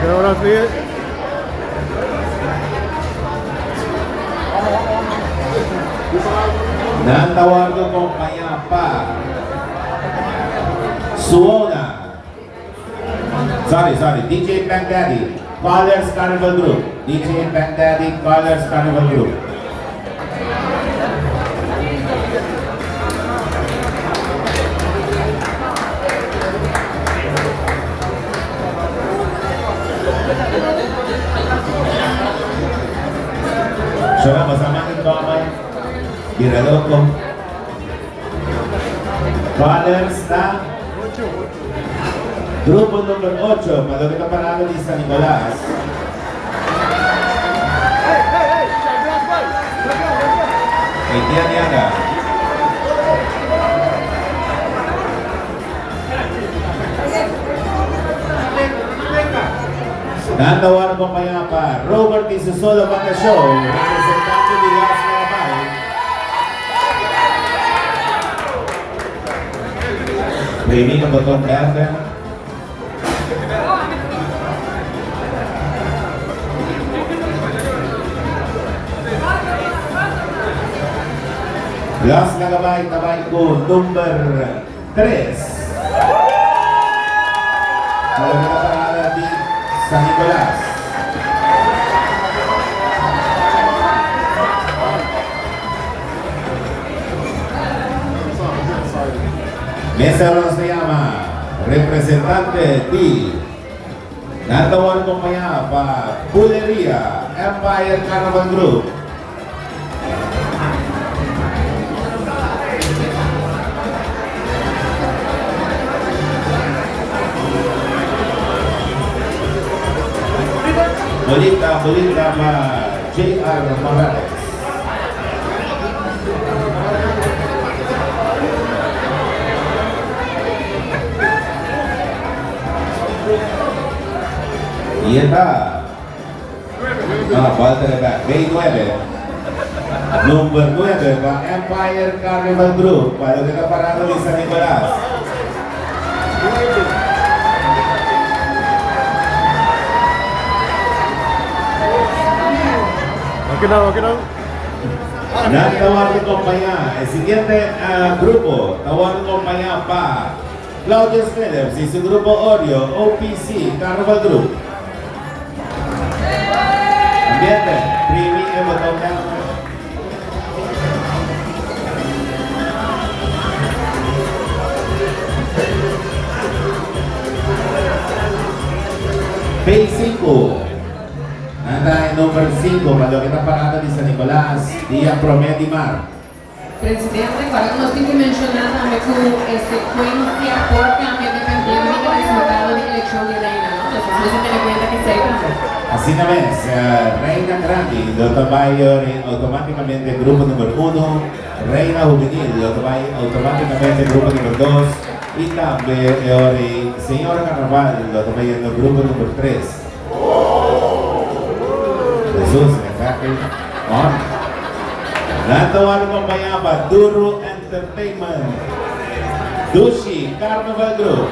Ahora sí. Nantawag ng kumpanya pa Suona. Sorry, DJ Bang Daddy, Colors Carnival Group. DJ Bang Daddy, Colors Carnival Group. Siya masama ng kamay. Girador ko. Colors na Grupo número 8, Malapit ang Parado ni San Nicolás. Kay Tian Yaga. Nandawan ko kaya pa, Robert Isosolo Batasyo, representante ni Las Calabay. Premi ng botong verde. Las Calabay, tabay ko, number 3. Malapit ang parada di San Nicolás. Mesa Rosayama, representante di Natawan Kumpanya pa Buleria Empire Carnival Group. Bolita pa JR Morales. Y está. Falta de back. Bay 9. Number 9 pa Empire Carnival Group. Palugit ang parada ni San Nicolas. Okay na. Natawag ng kumpanya. El siguiente grupo, tawag ng kumpanya pa Claudius Phillips y su grupo Oreo, OPC, Carnival Group. Ambiente, Primi y botón blanco. Phase 5. Nanda number 5, palugit ang parada ni San Nicolas, Dia Promedimar. Presidente, agora nós temos que mencionar também com sequência por cambio de resultado de eleição de reina, ¿no? Entonces, no se tiene cuenta que se Así una vez, Reina Grande lo tomayo automáticamente el grupo número 1, Reina Juvenil lo tomayo automáticamente el grupo número 2 y también Señora Carnaval lo tomayo en el grupo número 3. Jesús, mensaje on. Natawa ng kumpanya pa Duro Entertainment, Dushi Carnival Group.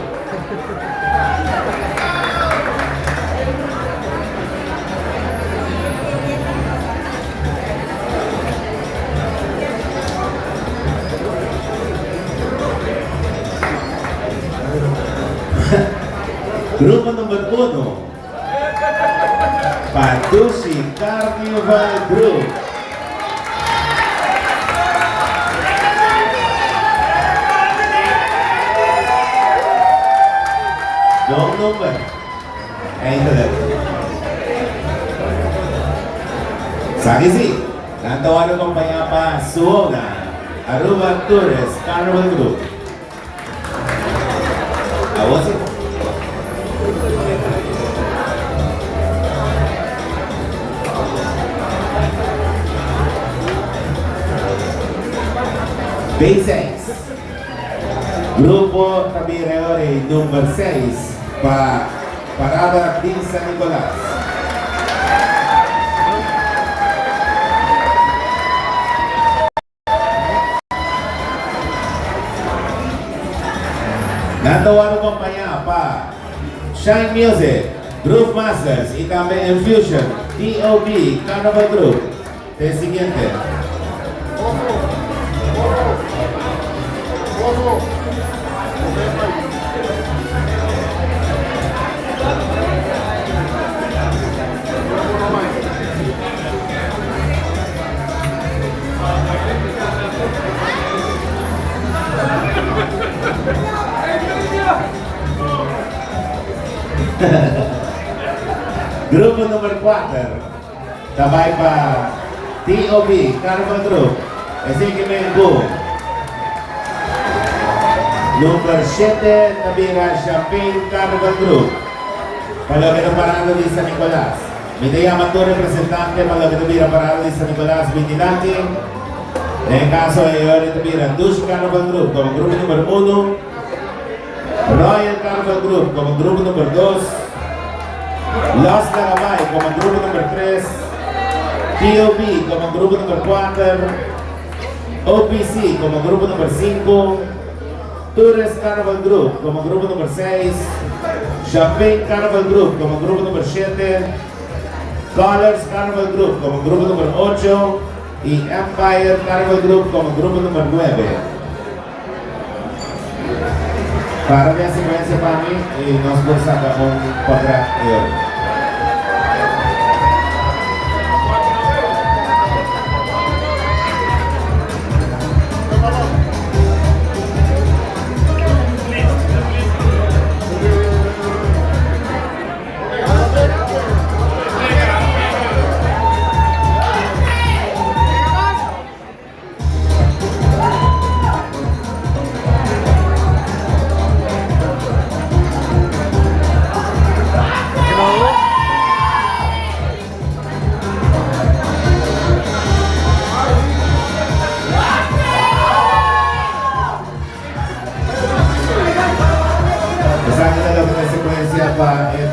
Grupo number 1, Patusi Carnival Group. Wrong number. Ito na. Sagisi, natawanan ng kumpanya Suoga, Aruba Tourist Carnival Group. Awasin. Basics. Grupo Tabireore number 6 pa Parada din San Nicolas. Natawa ng kumpanya pa Shine Music, Groove Masters y también Infusion, TOB, Carnival Group. El siguiente. Grupo number 4, tabay pa TOB, Carnival Group, Ezequiel. Number 7, Tabira Champagne Carnival Group. Palugit ang parada ni San Nicolas. Medalla Mato, representante, palugit Tabira parada ni San Nicolas, Vigilante. En caso de Tabira, Dush Carnival Group como grupo número 1. Royal Carnival Group como grupo número 2. Los Lagabay como grupo número 3. TOB como grupo número 4. OPC como grupo número 5. Tourist Carnival Group como grupo número 6, Champagne Carnival Group como grupo número 7, Colors Carnival Group como grupo número 8 y Empire Carnival Group como grupo número 9. Para la secuencia para mí y nos saca un contrato de hoy.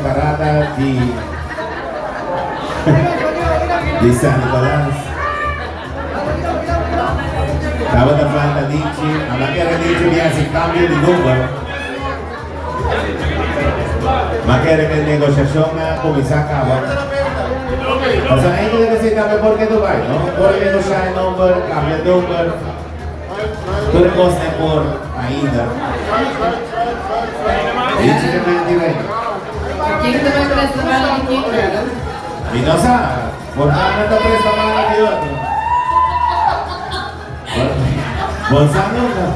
Parada di San Nicolas. Dapat ang Fanta Dici, ang Makera Dici niya si cambio di numero. Makera ng negosyasyon na pumisaka ba? O sea, ahí tiene que decir cambio porque Dubai, ¿no? Por negociar el number, cambio el number. Todo costa por ainda. Dici que me entiende. Quem que vai para esse trabalho aqui, cara? Y no sabe, por nada no te presta más que otro. Gonzalo, no.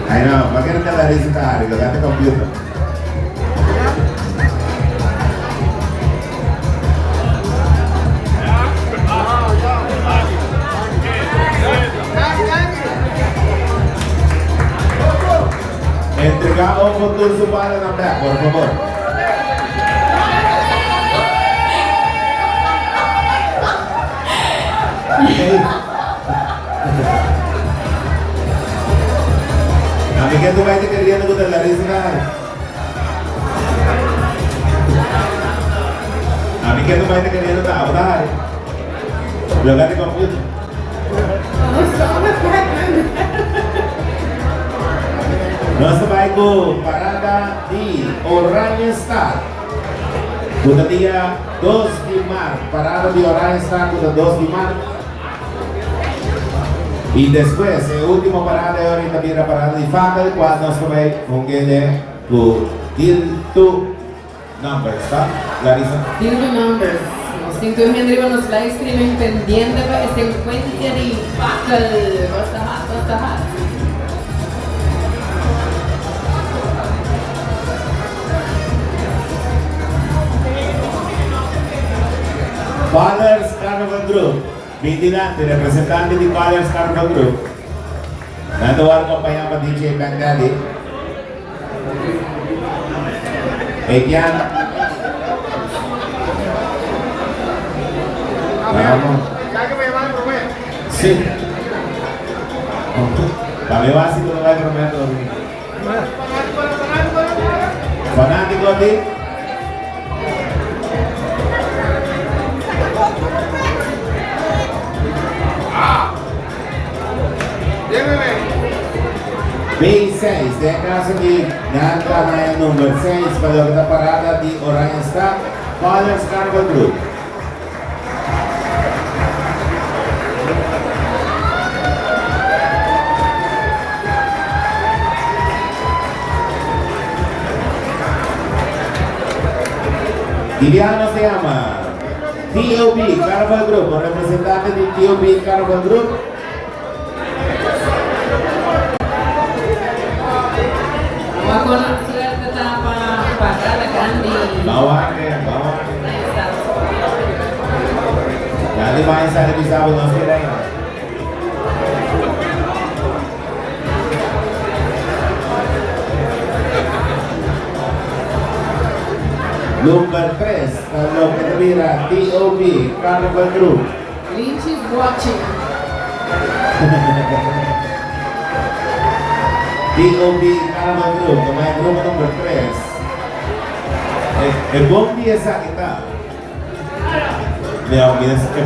Ay no, ¿para qué no te la dices a Ari? Lo que computer. Entregamos con tu para nombrar, por favor. Okay. A mí que tú vayas queriendo que te la dices a mí que tú vayas queriendo que hablar. Lo que te computer. Nossa vai com parada de Orange Star. Kuda dia 2 de março, parada de Orange Star kuda 2 de março. E depois, a última parada é ahorita vira parada de Facal, quando nós também vamos ver o Dilto Numbers, tá? Larissa? Dildo Numbers. Nós temos que arriba nos live streaming pendiente para esse encontro de Facal. Gosta mais, gosta mais. Colors Carnival Group, vigilante, representante de Colors Carnival Group. Nandoon acompanhado pa DJ Bang Daddy. Egyan. Vamos. Sí. Kami basi ko na prometo. Fanático de B6, de caso de Nanta na número 6 para a parada de Orange Star, Colors Carnival Group. Diviano se llama TOB Carnival Group, un representante de TOB Carnival Group. Ako na swerte ta parada grande. Bawa ke. Jadi main saya bisa bunuh sendiri. Number 3, kalau kita mira TOB Carnival Group. Lynch is watching. TOB Carnival Group, pemain grupo nomor 3. Bom dia sa kita.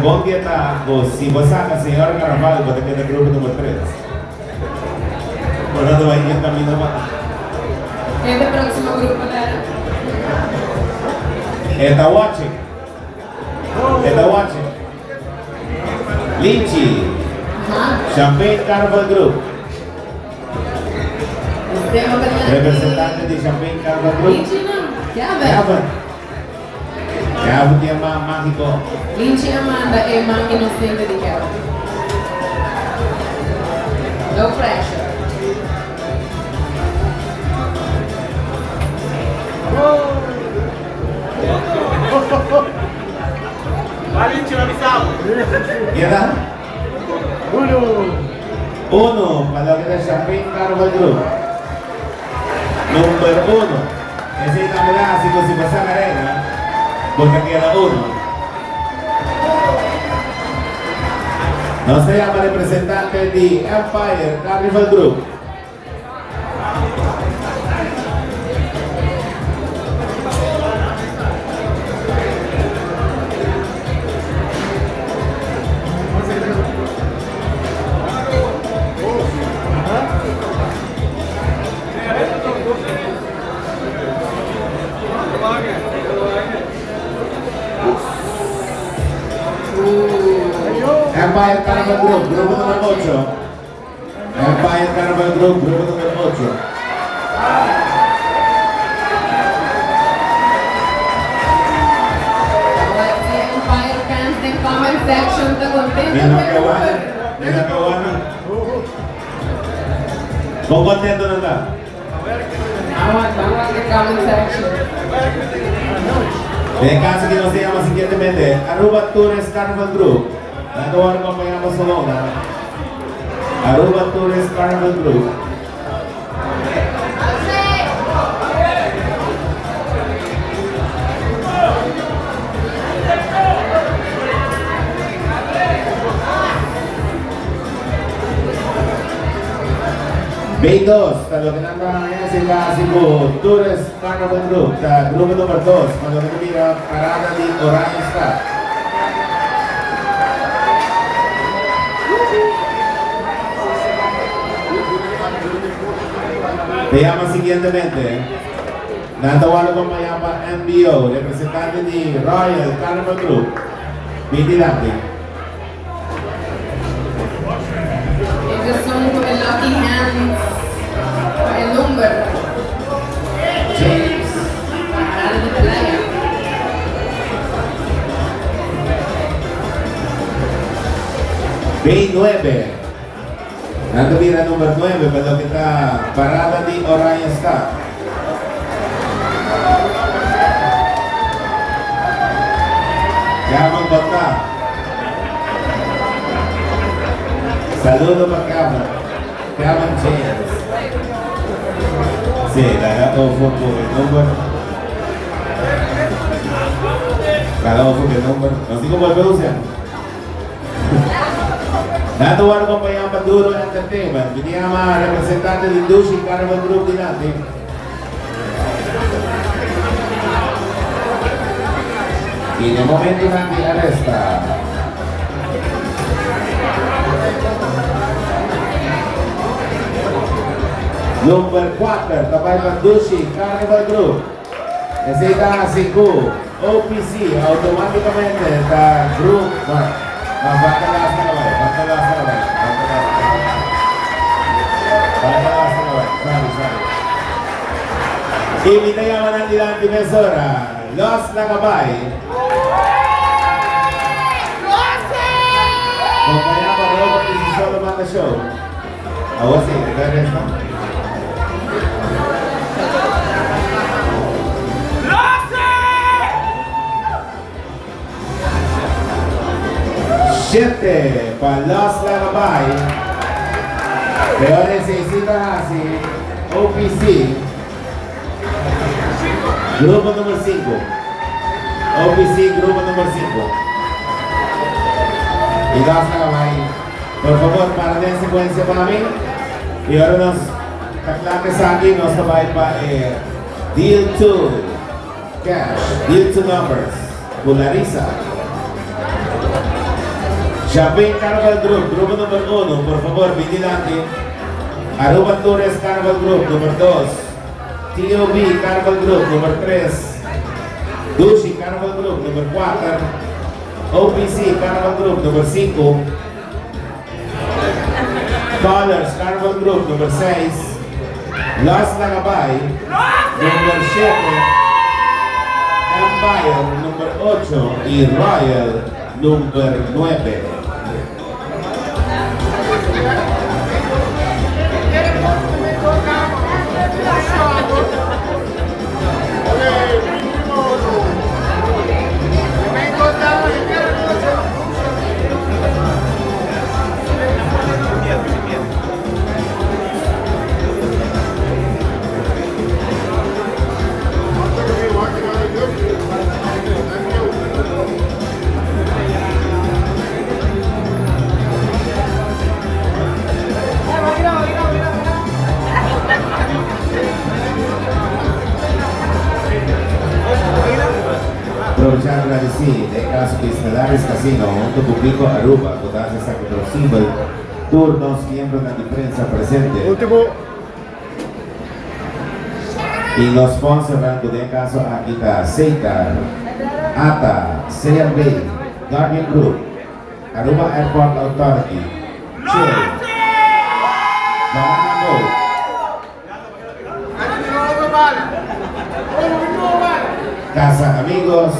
Bom dia ta, si você é senhor Carnaval, você tem grupo nomor 3. Portanto, vai ir caminho para. Este próximo grupo dela. Está watching. Lynchy, Champagne Carnival Group. Representante de Champagne Carnival Group. Lynch não. Kevin. Kevin dia mágico. Lynch Amanda é mais inocente de Kevin. No pressure. Valentina Bissau. Kira? Uno, kalau kita Champagne Carnival Group. Number 1. Ese es la verdad, si pasa la regla, porque queda 1. No se llama representante de Empire Carnival Group. Empire Carnival Group, grupo número 8. Empire Carnival Group, grupo número 8. Empire fans ng comment section na contento Pinakawanan. Pinakawanan. Kung kontento na ka. Bawat ng comment section. En caso que no se llama siguientemente, Aruba Tourist Carnival Group. Nagawa ng kompanya sa Lona. Aruba Tourist Carnival Group. Bay 2, kalau kenapa namanya sila Cebu Tourist Carnival Group, grupo nomor 2, cuando mira parada di Orion Star. Veamos siguientemente, natawanan ko mayama MBO, representante di Royal Carnival Group, Vigilante. Ito son con el lucky hands. El number. James. Parada de playa. Bay 9. Nandubira number 9, pero kita parada di Orion Star. Kamang Bata. Saludo pa Kamang James. Sí, nag-ofo po yung number. Nag-ofo yung number. Hindi ko volvemos yan. Natuwar ko pa yung Maduro Entertainment. Biniyama representante di Dushi Carnival Group din natin. In el momento natin arresta. Number 4, tabay pa Dushi Carnival Group. Necesita 5 OPC, automáticamente the group. Bakalas na naman. Imitayaman ang ilang dimensora. Los Lagabay. Kumpanya pa Robert y Solo Mata Show. Awas eh, nagkares na. Siete para Los Lagabay. Pero necesita así OPC. Grupo número 5. OPC, grupo número 5. Y Los Lagabay. Por favor, para den secuencia para mí. Y ahora nos taclaques aquí, nos sabay pa Deal 2 Cash, Deal 2 Numbers, Polariza. Shopping Carnival Group, grupo número 1, por favor, vigilante. Aruba Tourist Carnival Group, número 2. TOB Carnival Group, número 3. Dushi Carnival Group, número 4. OPC Carnival Group, número 5. Colors Carnival Group, número 6. Los Lagabay, número 7. Empire, número 8. Y Royal, número 9. Aprovechando la visita de caso que Estelares Casino, un público Aruba, gracias a Patrocible, turnos, miembros de la prensa presente. Último. Y los sponsors de caso aquí está Seitar, ATA, CRB, Guardian Group, Aruba Airport Authority, Chill, Banana Boat, Casa Amigos,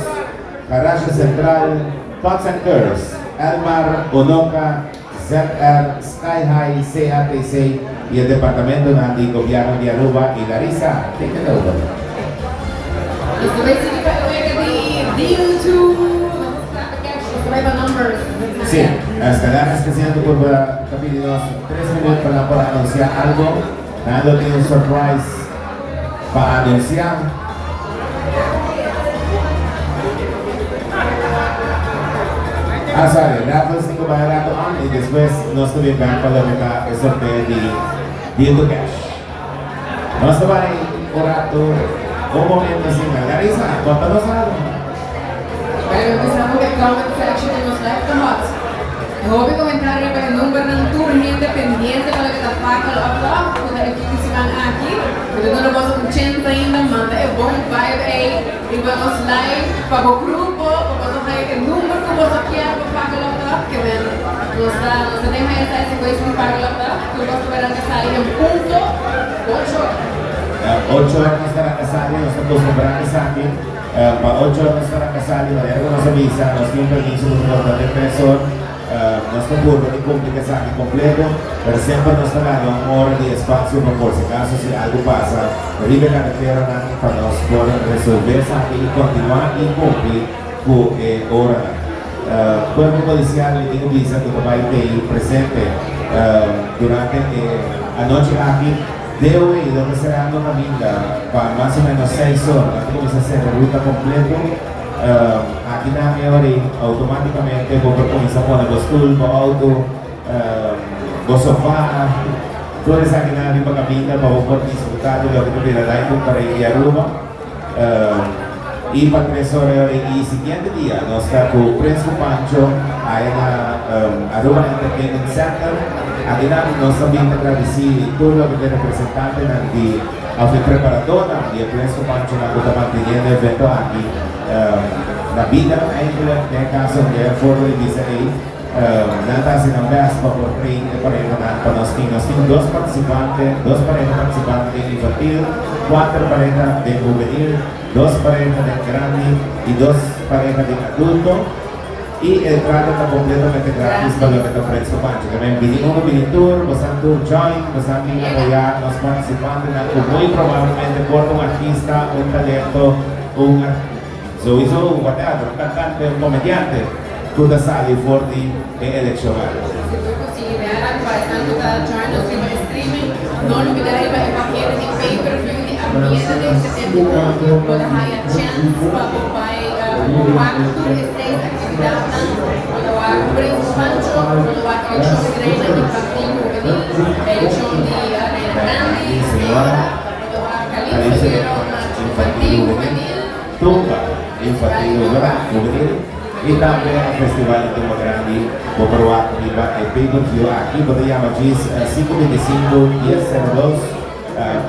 Garage Central, Tots and Curves, Elmar, Onoka, ZR, Sky High, CATC y el Departamento de Gobierno de Aruba y Larissa. Take it over. So basically, deal to numbers. Sí, hasta la especial por pedirnos 3 minutos para anunciar algo. Nando tiene un surprise para anunciar. Sorry, raffles 5 barato on y después nos tuvimos para el sorteo de Deal to Cash. Nos tomaré un rato, un momento sin Larissa, contanos algo. Bueno, empezamos con el comment section en los live comments. Hobby comentario para el número de un tour independiente para que te faca lo abajo, quando é que se van aqui, porque não posso com 80 ainda, manda é bom vibe aí, e vamos live para o grupo, para fazer o número que você quer para faca lo abajo, que ven, nos deja essa coisa de faca lo abajo, que você verá que sair em ponto 8. 8 años estará casado, nosotros compramos aquí. Para 8 años estará casado, la verdad nos avisa, nos dio un permiso de peso, nuestro curso de cumpliques aquí completo, pero siempre nos está dando un hora de espacio por si acaso si algo pasa, vive carretera para nos poder resolver aquí y continuar y cumplir con hora. Cuerpo policial le digo visa que va a ir presente durante anoche aquí. Debo ir donde será una caminata para más o menos 6 horas, antes comienza a hacer la ruta completa. Aquí nada me abrí automáticamente, porque comienza a poner los tools, auto, los sofás, todo eso aquí nada me caminata para poder disfrutar de lo que tuviera la para ir a Aruba. Y para 3 horas y siguiente día nos está con Prince Pancho ahí en Aruba Entertainment Center. Aquí nos también agradeci todo lo que es representante de la preparadora y el Prince Pancho que está manteniendo el evento aquí. La vida en el caso de Foro de Disney, nada sin ambas por 30 para nos tienen 2 participantes, 2 parejas participantes de infantil, 4 parejas de juvenil, 2 parejas de grande y 2 parejas de adulto. Y el trato está completamente gratis para lo que te ofrece Pancho. También vinimos un mini tour, pasando un join, pasando a apoyar a los participantes, muy probablemente por un artista, un talento, un teatro, un cantante, un comediante, toda sale fuerte eleccional. No olvidar el paquete de pay-per-view de ambiente de setembro, con high chance para waktu estate actividades, quando há Prince Pancho, quando há el show de Reina Infantil Juvenil, el show de Arena Grande, quando há Calypso Infantil Juvenil, Tumba Infantil Juvenil y también el Festival de Tumba Grande, por probar el pay-per-view aquí, porque llama GIS 525-1002,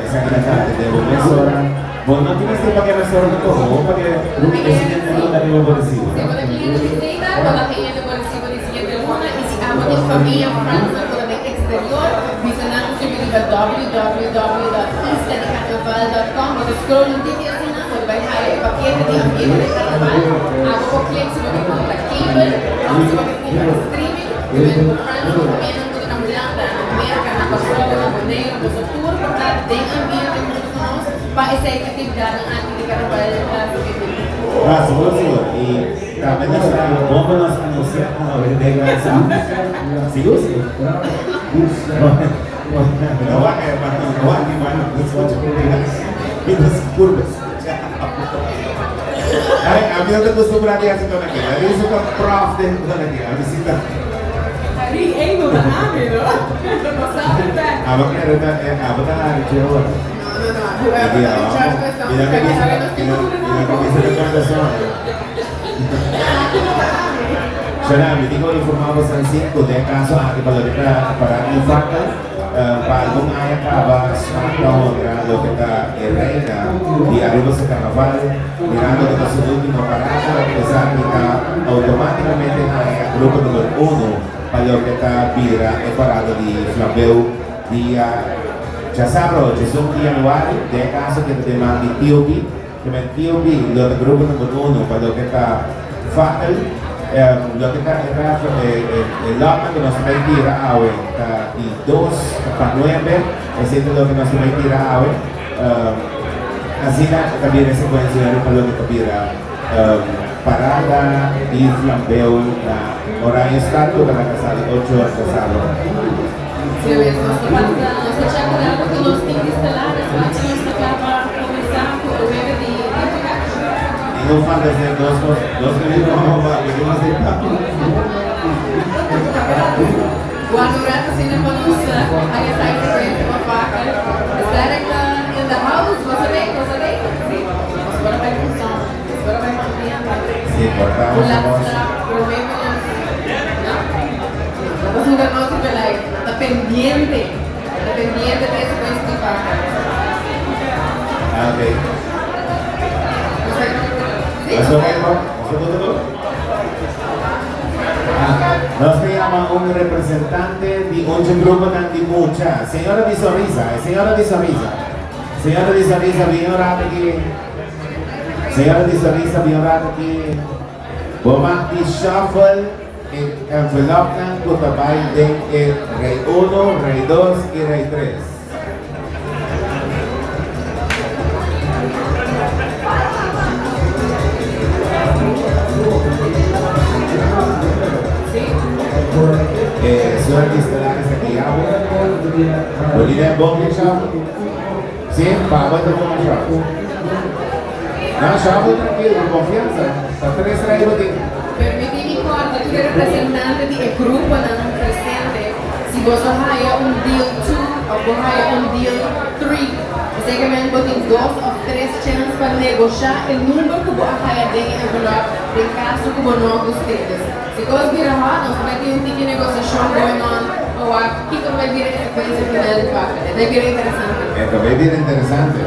esa actividad de Venezuela. Bueno, no tienes que pagar ese orden todo, vos para que el presidente no te arriba por recibo. Segundo cliente visita, con la gente por recibo de siguiente luna, y si amo de familia Francia por el exterior, visitamos el www.instadecarnaval.com, donde scroll un ticket así, pues vais a el paquete de ambiente de carnaval, hago por clic si lo que compra cable, vamos a que compra streaming, y ven por Francia, también ando de Camulanda, América, na Pastora, na Boneira, no tour, para de ambiente para essa atividade antes de carnaval Ah, seguro, seguro. Y también nos vamos a anunciar una vez de gracia. ¿Seguro? Seguro. No va a quedar más, no va a quemar los 8 y las curvas. A mí no te acostumbraría así con aquí. A mí es un prof de aquí, a visita. Aí, ei, não dá nada, não? Não sabe, né? A boca era de ouro. Mira que dice recordación. Será, me digo informados en 5 de caso aquí para el faca. para algún año acaba SmackDown, mirando que está Reina y arriba se carnaval, mirando que está su último parado, empezar que está automáticamente en el grupo número 1 para lo que está Vira, el parado de Flambeu, dia já sabe, já sou um dia no ar, de caso que te mandi TOB, que me TOB, do grupo número 1 para lo que está Fatal. Lo que está el lama que nos va a tirar ahora y 2 para 9 es lo que nos va a tirar ahora así también es secuencia para lo que tuviera parada y flambeo horario starto para casar 8 horas casado Se ves, nossa checa d'água que nós temos instaladas, nós temos para começar com o bebê de y no falta hacer dos minutos vamos a hacer One rat is in the bonus. I guess I can bring him a back. Is that in the house? Was it? Sí. What about the song? What about the ambiente? sí, cortamos la voz Vamos a jugar más que like, está pendiente de ese país de vaca. ok ¿eso mismo? ¿eso todo? Nos llama un representante de un grupo de mucha. Señora de Sorrisa, señora de Sorrisa. Señora de Sorrisa, bien orada aquí. Señora de Sorrisa, bien orada aquí. Vamos a shuffle el envelope con trabajo de Rey 1, Rey 2 y Rey 3. Suerte estelares aquí agua. ¿Lo diré bom de chavo? Sí, para aguanta bom de chavo. No, chavo tranquilo, con confianza. Está 3 traigo de... Permitimi corta, tu representante di grupo não presente. Se você hire deal 2 ou hire deal 3, você que me tem 2 ou 3 chances para negociar o número que você hire dentro do envelope, em caso que você não goste. Se você virar lá, nós vai ter tipo de negociação going on, ou aqui que vai vir a sequência final de vaca. É bem interessante. Esto es bien interesante.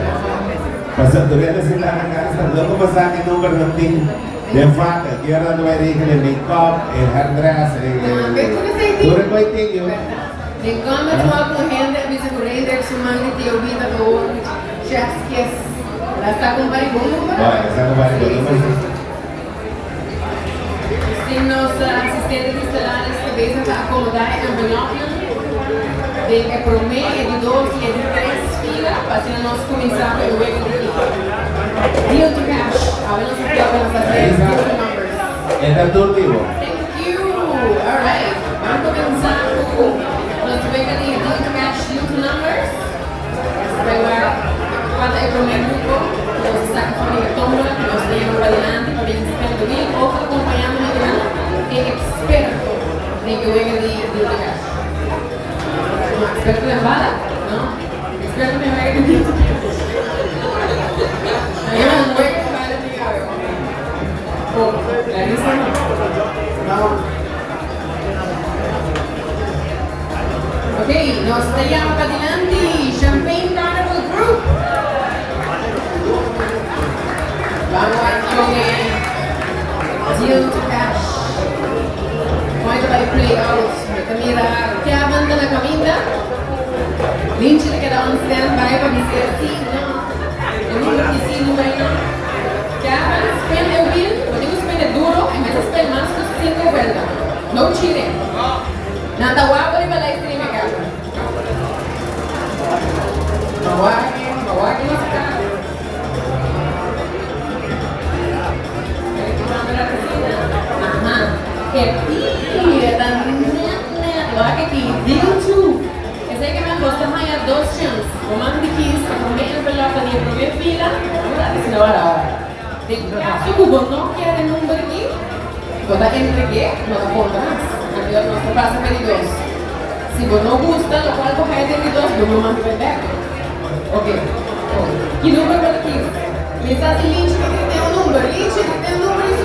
Pasando, tú vienes en la casa, luego pasar el número de ti. De fato, aquí ahora no me dije el make-up, el hairdress, tú recuerdas yo. En cambio, tu com gente, a vice-corrente, a sumando de ouvida do outro, já esquece. Ela está com maribondo. Bueno, está con maribondo. Tem nossa assistente estelares que veio para acomodar a envelope. É por meio, é de 2 e é de 3 filas, para nós começar o web deal to cash. Agora nós vamos fazer deal to numbers. Este es tu último. Thank you. All right. Vamos começar com nosso web de deal to cash, deal to numbers. Vai lá, quando é por meio grupo, nós estamos com a tómbola, que nós temos para adiante, para ver se está bem, ou acompanhando o experto em que web de deal to cash. ¿Experto en bala? ¿No? ¿Experto en bala? Hay una buena bala de oro. Oh, Larissa no. Ok, nos estaríamos para adelante. Champagne Carnival Group. Vamos con el Deal to Cash. Muito vai play out. Camila, que a banda na caminha? Lynch le queda on stand by para dizer sim, não. Eu não disse número não. Que a banda spend eu vi, eu digo spend duro, mas spend mais que 5 vueltas. Não tire. Nada guapo ni para stream acá. Mawagi no está. Ajá. Que aqui, deal 2. Esse é que me gosta mais de 2 chances. O mando de 15, para comer envelope de primeira fila, se não era hora. De caso que você não quer o número aqui, você entregue, não aponta mais. Aqui nós passa para 2. Se você não gosta, o qual você vai ter de 2, você manda para back. Ok. Que número para 15? Mensagem Lynch que tem um número. Lynch que tem um número e se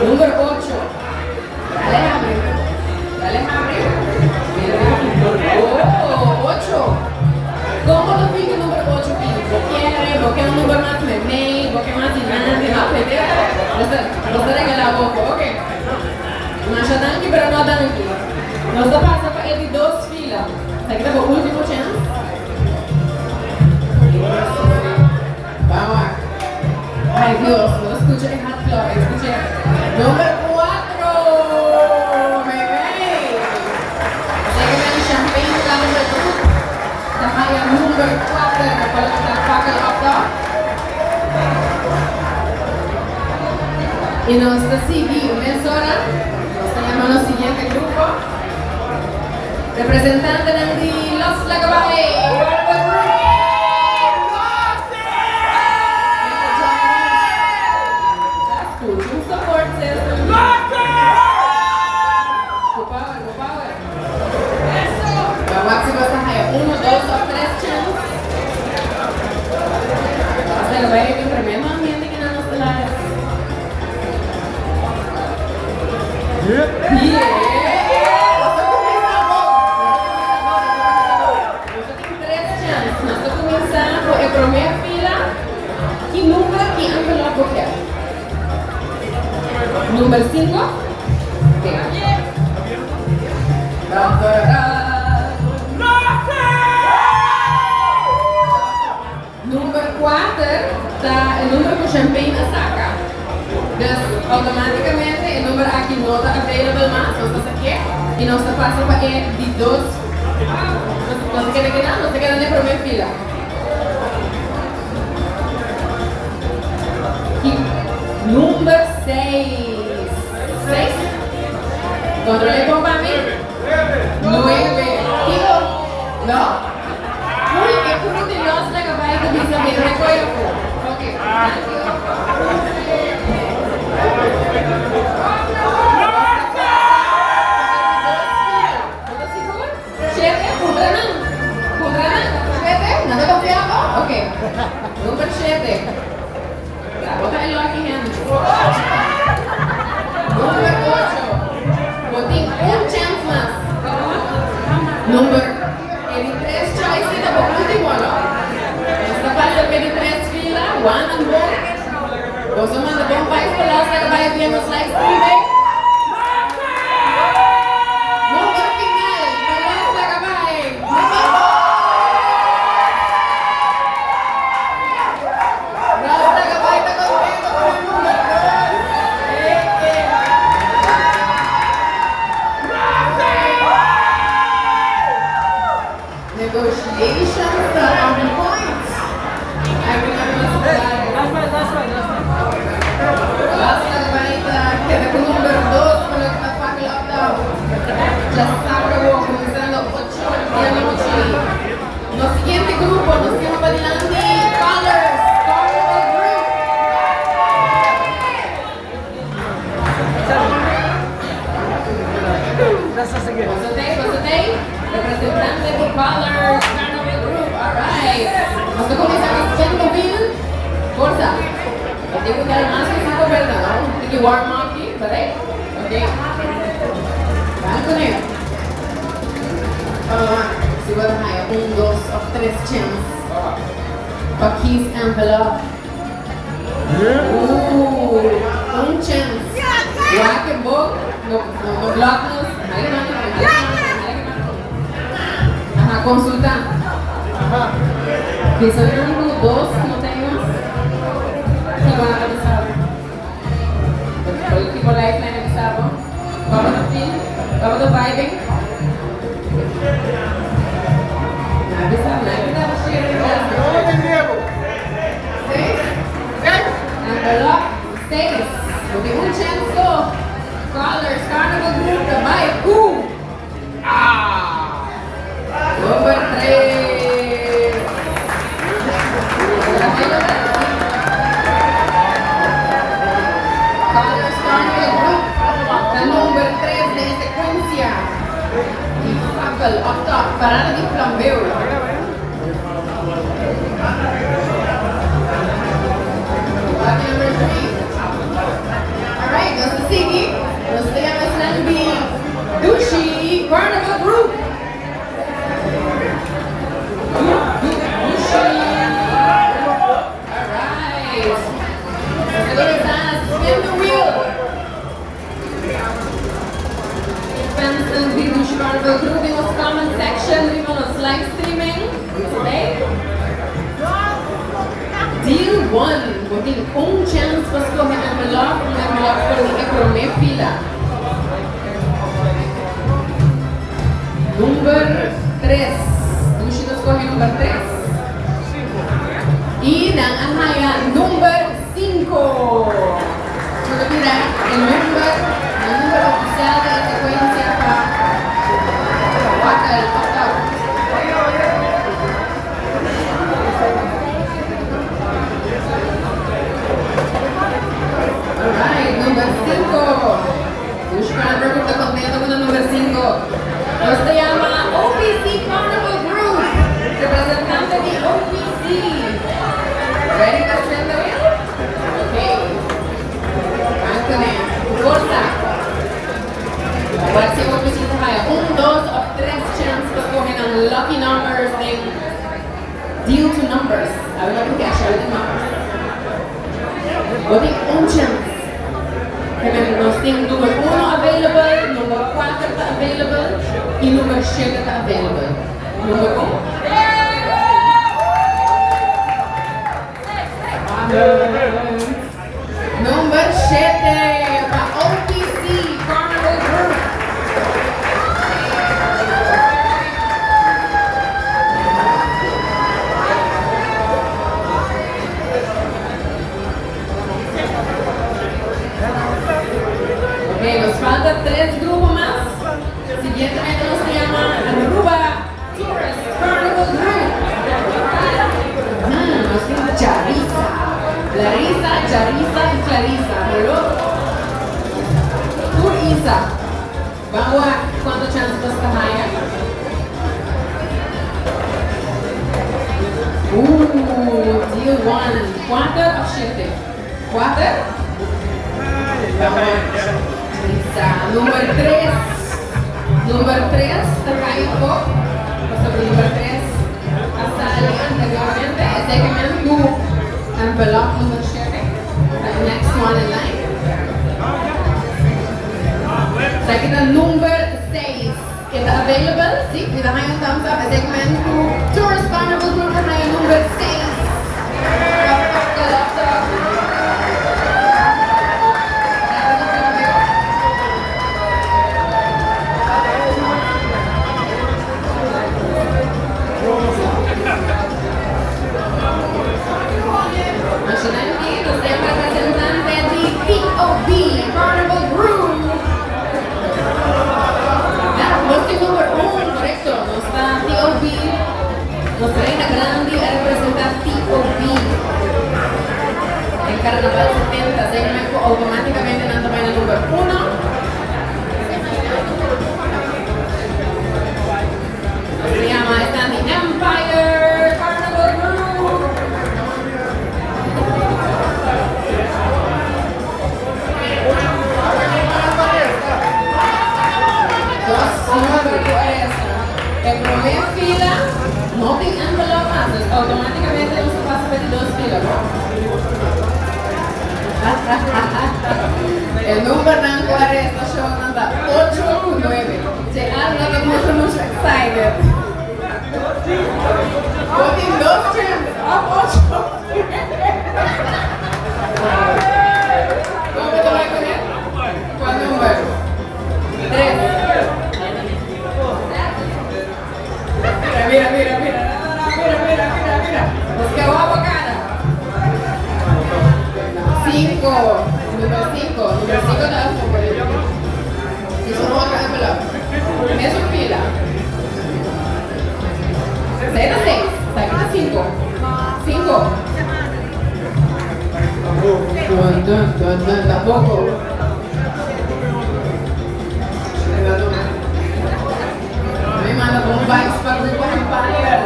número 8. Dale, abre. Mira, Como lo fica o número 8 aqui? Porque é um número mais meio, porque é mais dinâmico, você regalar a boca, ok? Mas já dá aqui para nós dar aqui. Nós vamos passar para ele 2 filas. Aqui tá o último chance. Vamos lá. Ai Deus, não escute errado, Flora, escute número 4, bebê. Você que vem champanhe lá no meu Tahaya number 4 na pagkakapakal of dog. Y nos sigue una hora, nos llamamos al siguiente grupo. Representante de Los Lagabay. Un support system. Go power. Vamos a Tahaya 1, 2 o 3 chance. Hasta lo vaya bien tremendo ambiente que no nos celulares. Nós estamos começando a primeira fila. Que número que envelope quer? Número 5? Número 4 está o número que o champanhe saca. Dus automaticamente o número aqui não está available mais, nós estamos aqui e nós estamos passando para de 2. Não se queda aqui não, se queda na primeira fila. Número 6. 6? Controle bom para mim? 9. Não? Uy, que puro de Los Lagabay que bisa bien recuerdo. Ok, thank you. Okay. Número 7. Bota el aquí hand. Número 8. Botín un chance más. Número 3 choice da último, ¿no? Esta parte de 3 fila, 1 and 1. Vos manda bom país para Los Lagabay bien los likes primeiro. Número final para Los Lagabay. Negotiations are on point. I remember last one. Los Lagabay queda con número 2 con el Fackel of Down. Ya se acabó, comenzando 8 de la noche. No siguiente grupo, nos quedamos para adelante. Colors, Carnival Group. Posatei. Representante de Colors, Carnival Group. Alright. Nós estamos começando a 100,000. Força. Eu tenho que dar mais que 5 verdade, não? Tem que warm up aqui, peraí. Ok. Vai com ele. Vamos lá. Segura aí. 1, 2 ou 3 chances. Para keys envelope. Um chance. Walk and book. No block nos. Consulta. Quizás número 2 no tenemos. Y van a revisar. El tipo lifeline revisado. Vamos a fin. Vamos a vibing. Revisar. Envelope 6. Porque un chance go. Colors, Carnival Group, the vibe. Número 3. Colors Carnival Group. La número 3 de secuencia. Y Fackel of Top. Parada de Flambeur. Lucky number 3. Alright, nos sigue. Nos llama Dushi Carnival Group. tjänsten vid Carnival Group. Vi måste comment section, vi måste livestreaming. Okay? Deal 1, botin tjänst för att med envelope för den ekonomifila. Number 3. Du ska escoger number 3. Y dan ahaya number 5. Solo mira el número oficial de la secuencia para el octavo. Alright, number 5. Buscan recuerdo contento con el number 5. Esto se llama OPC Carnival Group, representante de OPC. Ready to send the wheel? Okay. Anthony, forza. Ahora sí OPC tayo. 1, 2 o 3 chance para coger ang lucky numbers ng deal to numbers. A ver lo que hace el numbers. Voting 1 chance. Nos tem número 1 available, número 4 está available e número 7 está available. Número 1. Número 7 para OPC Carnival Group. Nos falta 3 grupos más. Siguientemente nos llama Aruba Tourist Carnival Group. Nos tiene Charisa. Larisa, Charisa y Clarisa. ¿Pero? Tour Isa. Vamos a ver cuánto chance nos está allá. Deal 1. 4 o 7? 4? Vamos a ver. Número 3. Número 3, está caindo. Sobre el número 3. Hasta el anteriormente. Segmento envelope número 7. The next one in line. Seguida número 6. Está available. Sí, y dame un thumbs up. Segmento Tourist Carnival Group. Dame número 6. Carnival Group. Nuestro número 1, correcto. Nos está TOB. Nuestra reina grande representa TOB. En Carnaval 70 se llama automáticamente en el número 1. Se llama Standing Empire Carnival Group. En primera fila, no tiene envelope más, automáticamente no se pasa a 22 filas. El número de Juárez está showando 8 o 9. Se habla de mucho excited. Voting 2 chances, up 8. ¿Cómo te voy a poner? ¿Cuál número? 3. Mira. Nos quedó a cara. 5. Número 5. Número 5 de la fútbol. Si son otra envelope. Es un fila. 6 a 6. Saca 5. 5. Tampoco. Me manda con bikes para el Grupo Empire.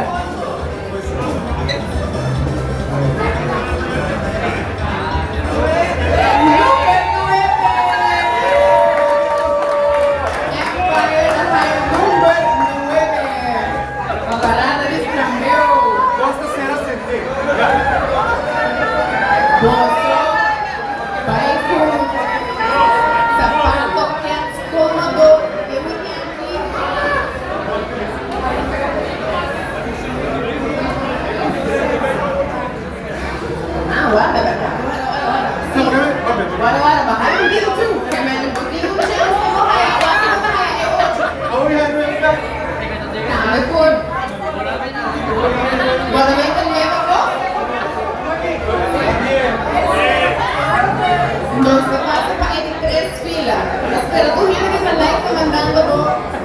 Boso, Baiku,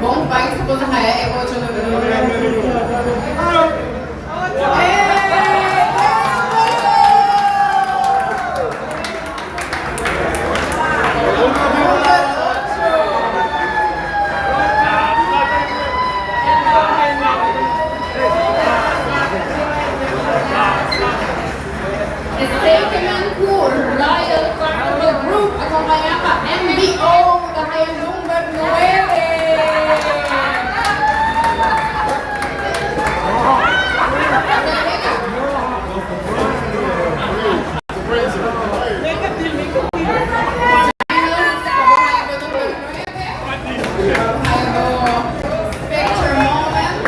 Bom país que você é 8 Statement por Royal Carnival Group acompañada por MBO dahil number 9. Picture moment.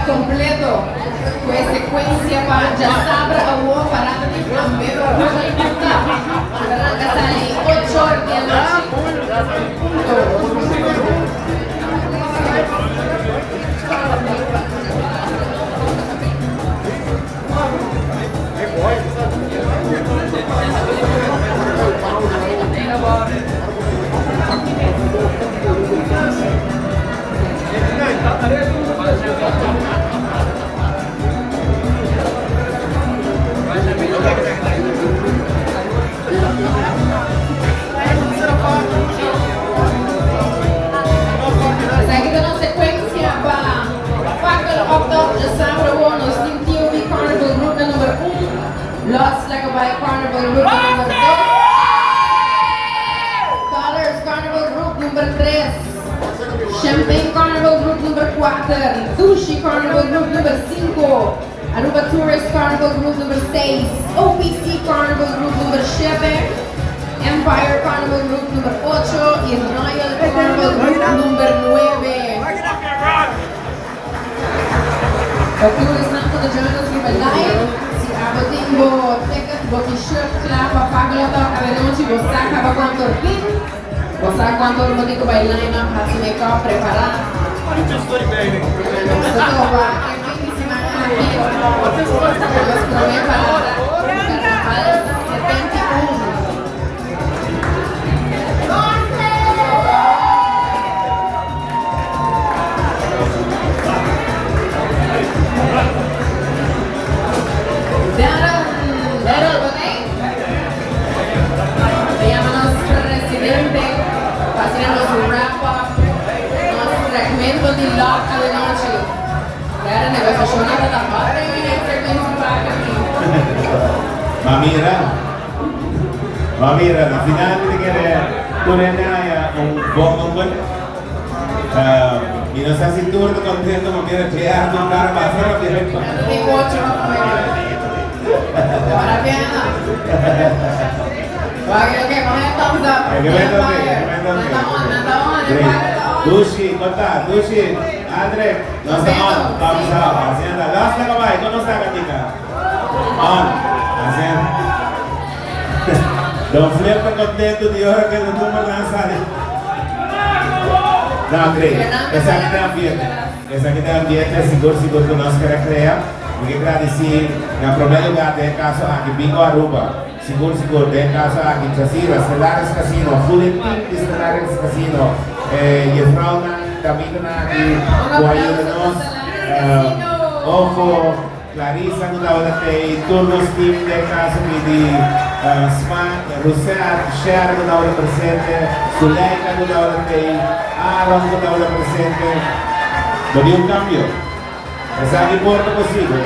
Completo con secuencia para ya sabra o parada de primero para casali 8 de la Lost like a bike Carnival Group number 2. Colors Carnival Group number 3. Champagne Carnival Group number 4. Sushi Carnival Group number 5. Aruba Tourist Carnival Group number 6. OPC Carnival Group number 7. Empire Carnival Group number 8 y Royal Carnival Group number 9. Tourist na to the journals with a live. Boting bo ticket, bo t-shirt, klapa, paglata, avevamo ci bossaca, va quanto il pin, bossaca quanto il motivo by line-up, ha su make-up preparato. Sotto va, e quindi si manca il video, lo sprome parata, al 71. Di lotta alle noci era negociazione da fare Mamira, na finale di Coreana un buon numero. Mi non sa se turno contento Mamira creato un cara bassa diretto. Di cuocio ora piena. Guarda che non è thumbs up. Dushi, conta, Dushi, Andre, no está on, thumbs up, hacienda, last na kamay, ito sa katika. On, hacienda. Don't flip pa contento di ora que não toma lançada. Não, creio, essa aqui tem ambiente, seguro que nós queremos criar, porque agradecer, na primeiro lugar, tem caso aqui, Bingo Aruba. Seguro, tem caso aqui, Chasira, Stellaris Casino, Full Stellaris Casino, e Frauna, também aqui, Guayudanos, Ofo, Clarissa, no da hora tem Turnos Team, tem caso de Sman, Rousset, Cher, no da hora presente, Suleika, no da hora tem Aaron, no da hora presente. Deu um cambio. Essa aqui porta possível.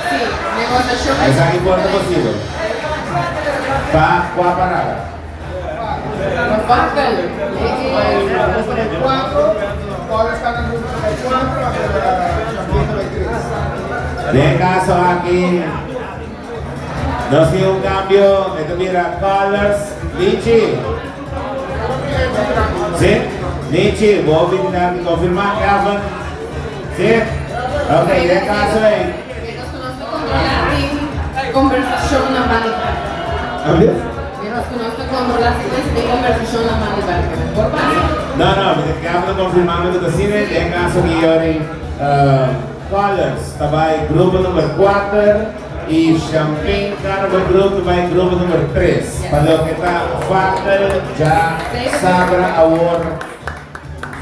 Sim, negociação. Essa aqui porta possível. Para qual a parada? Papel. De caso aquí, no sé un cambio, esto mira, colors, Lichi. ¿Sí? Lichi, vos vienes a confirmar, Calvin. ¿Sí? Ok, nel caso è... Conosco controllati, conversazione a mani Ambil? Conosco controllati queste conversazione a mani No, no, mi chiamano confermando così nel caso che io Colors, tabay grupo number 4 y Champagne Carnival Group tabay grupo number 3. Para lo que está Factor ya Sabra Award.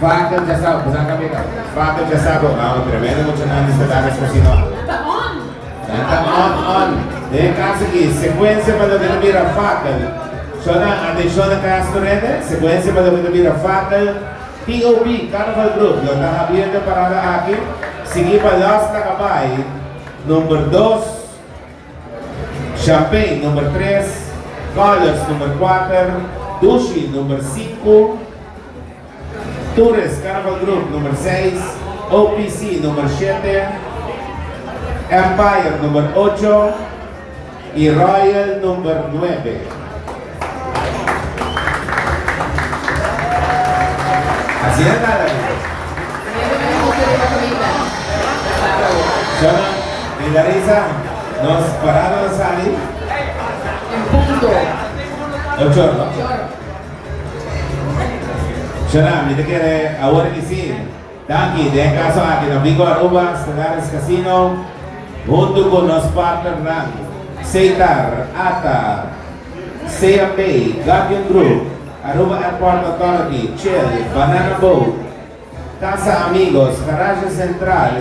Factor ya sabe, pues acá mira. Factor ya sabe, tremendo mucho nada de esta cocina. On. Nel caso che sequenze para lo que mira Factor. Sona atención a Castro Rede, sequenze para lo que mira Factor. POB Carnival Group, lo está abierto para aquí. Seguir para Las Nakabay, número 2, Champagne, número 3, Colors, número 4, Dushi, número 5, Tours Carnival Group, número 6, OPC, número 7, Empire, número 8 y Royal, número 9. Así es nada. Shona y Larissa nos pararon a salir En punto. 8 horas. Shona, me te quiere ahora que sí. Daqui, de caso aquí en Vigo Aruba, Stellaris Casino, junto con los partners Seitar, ATA, CMB, Guardian Group, Aruba Airport Authority, Chill, Banana Boat, Casa Amigos, Garage Central,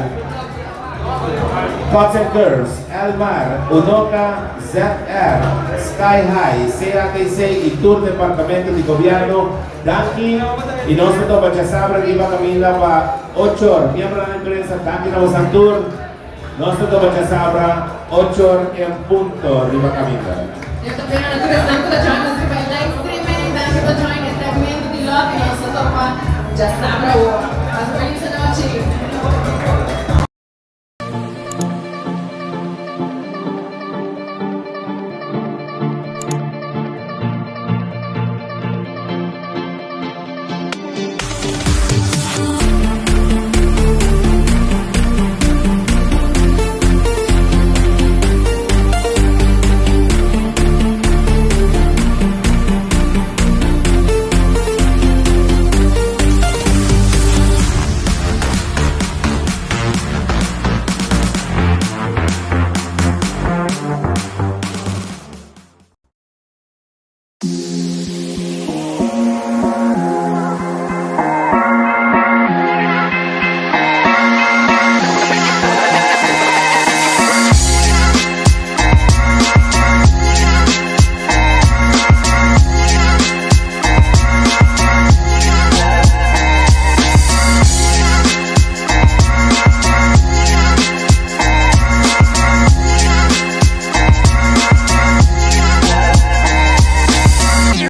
Cotton Girls, Elmar, Unoca, ZR, Sky High, CATC y Tour Departamento de Gobierno, Danki y nosotros para Chasabra que iba a caminar para 8 horas. Miembro de la empresa, Danki Navasan Tour, nosotros para Chasabra 8 horas en punto, iba a caminar. Eu também não tive tempo de jogar nos rivais live streaming, tempo de jogar nesse segmento de lobby, nosso topa já sabe o as feliz noite.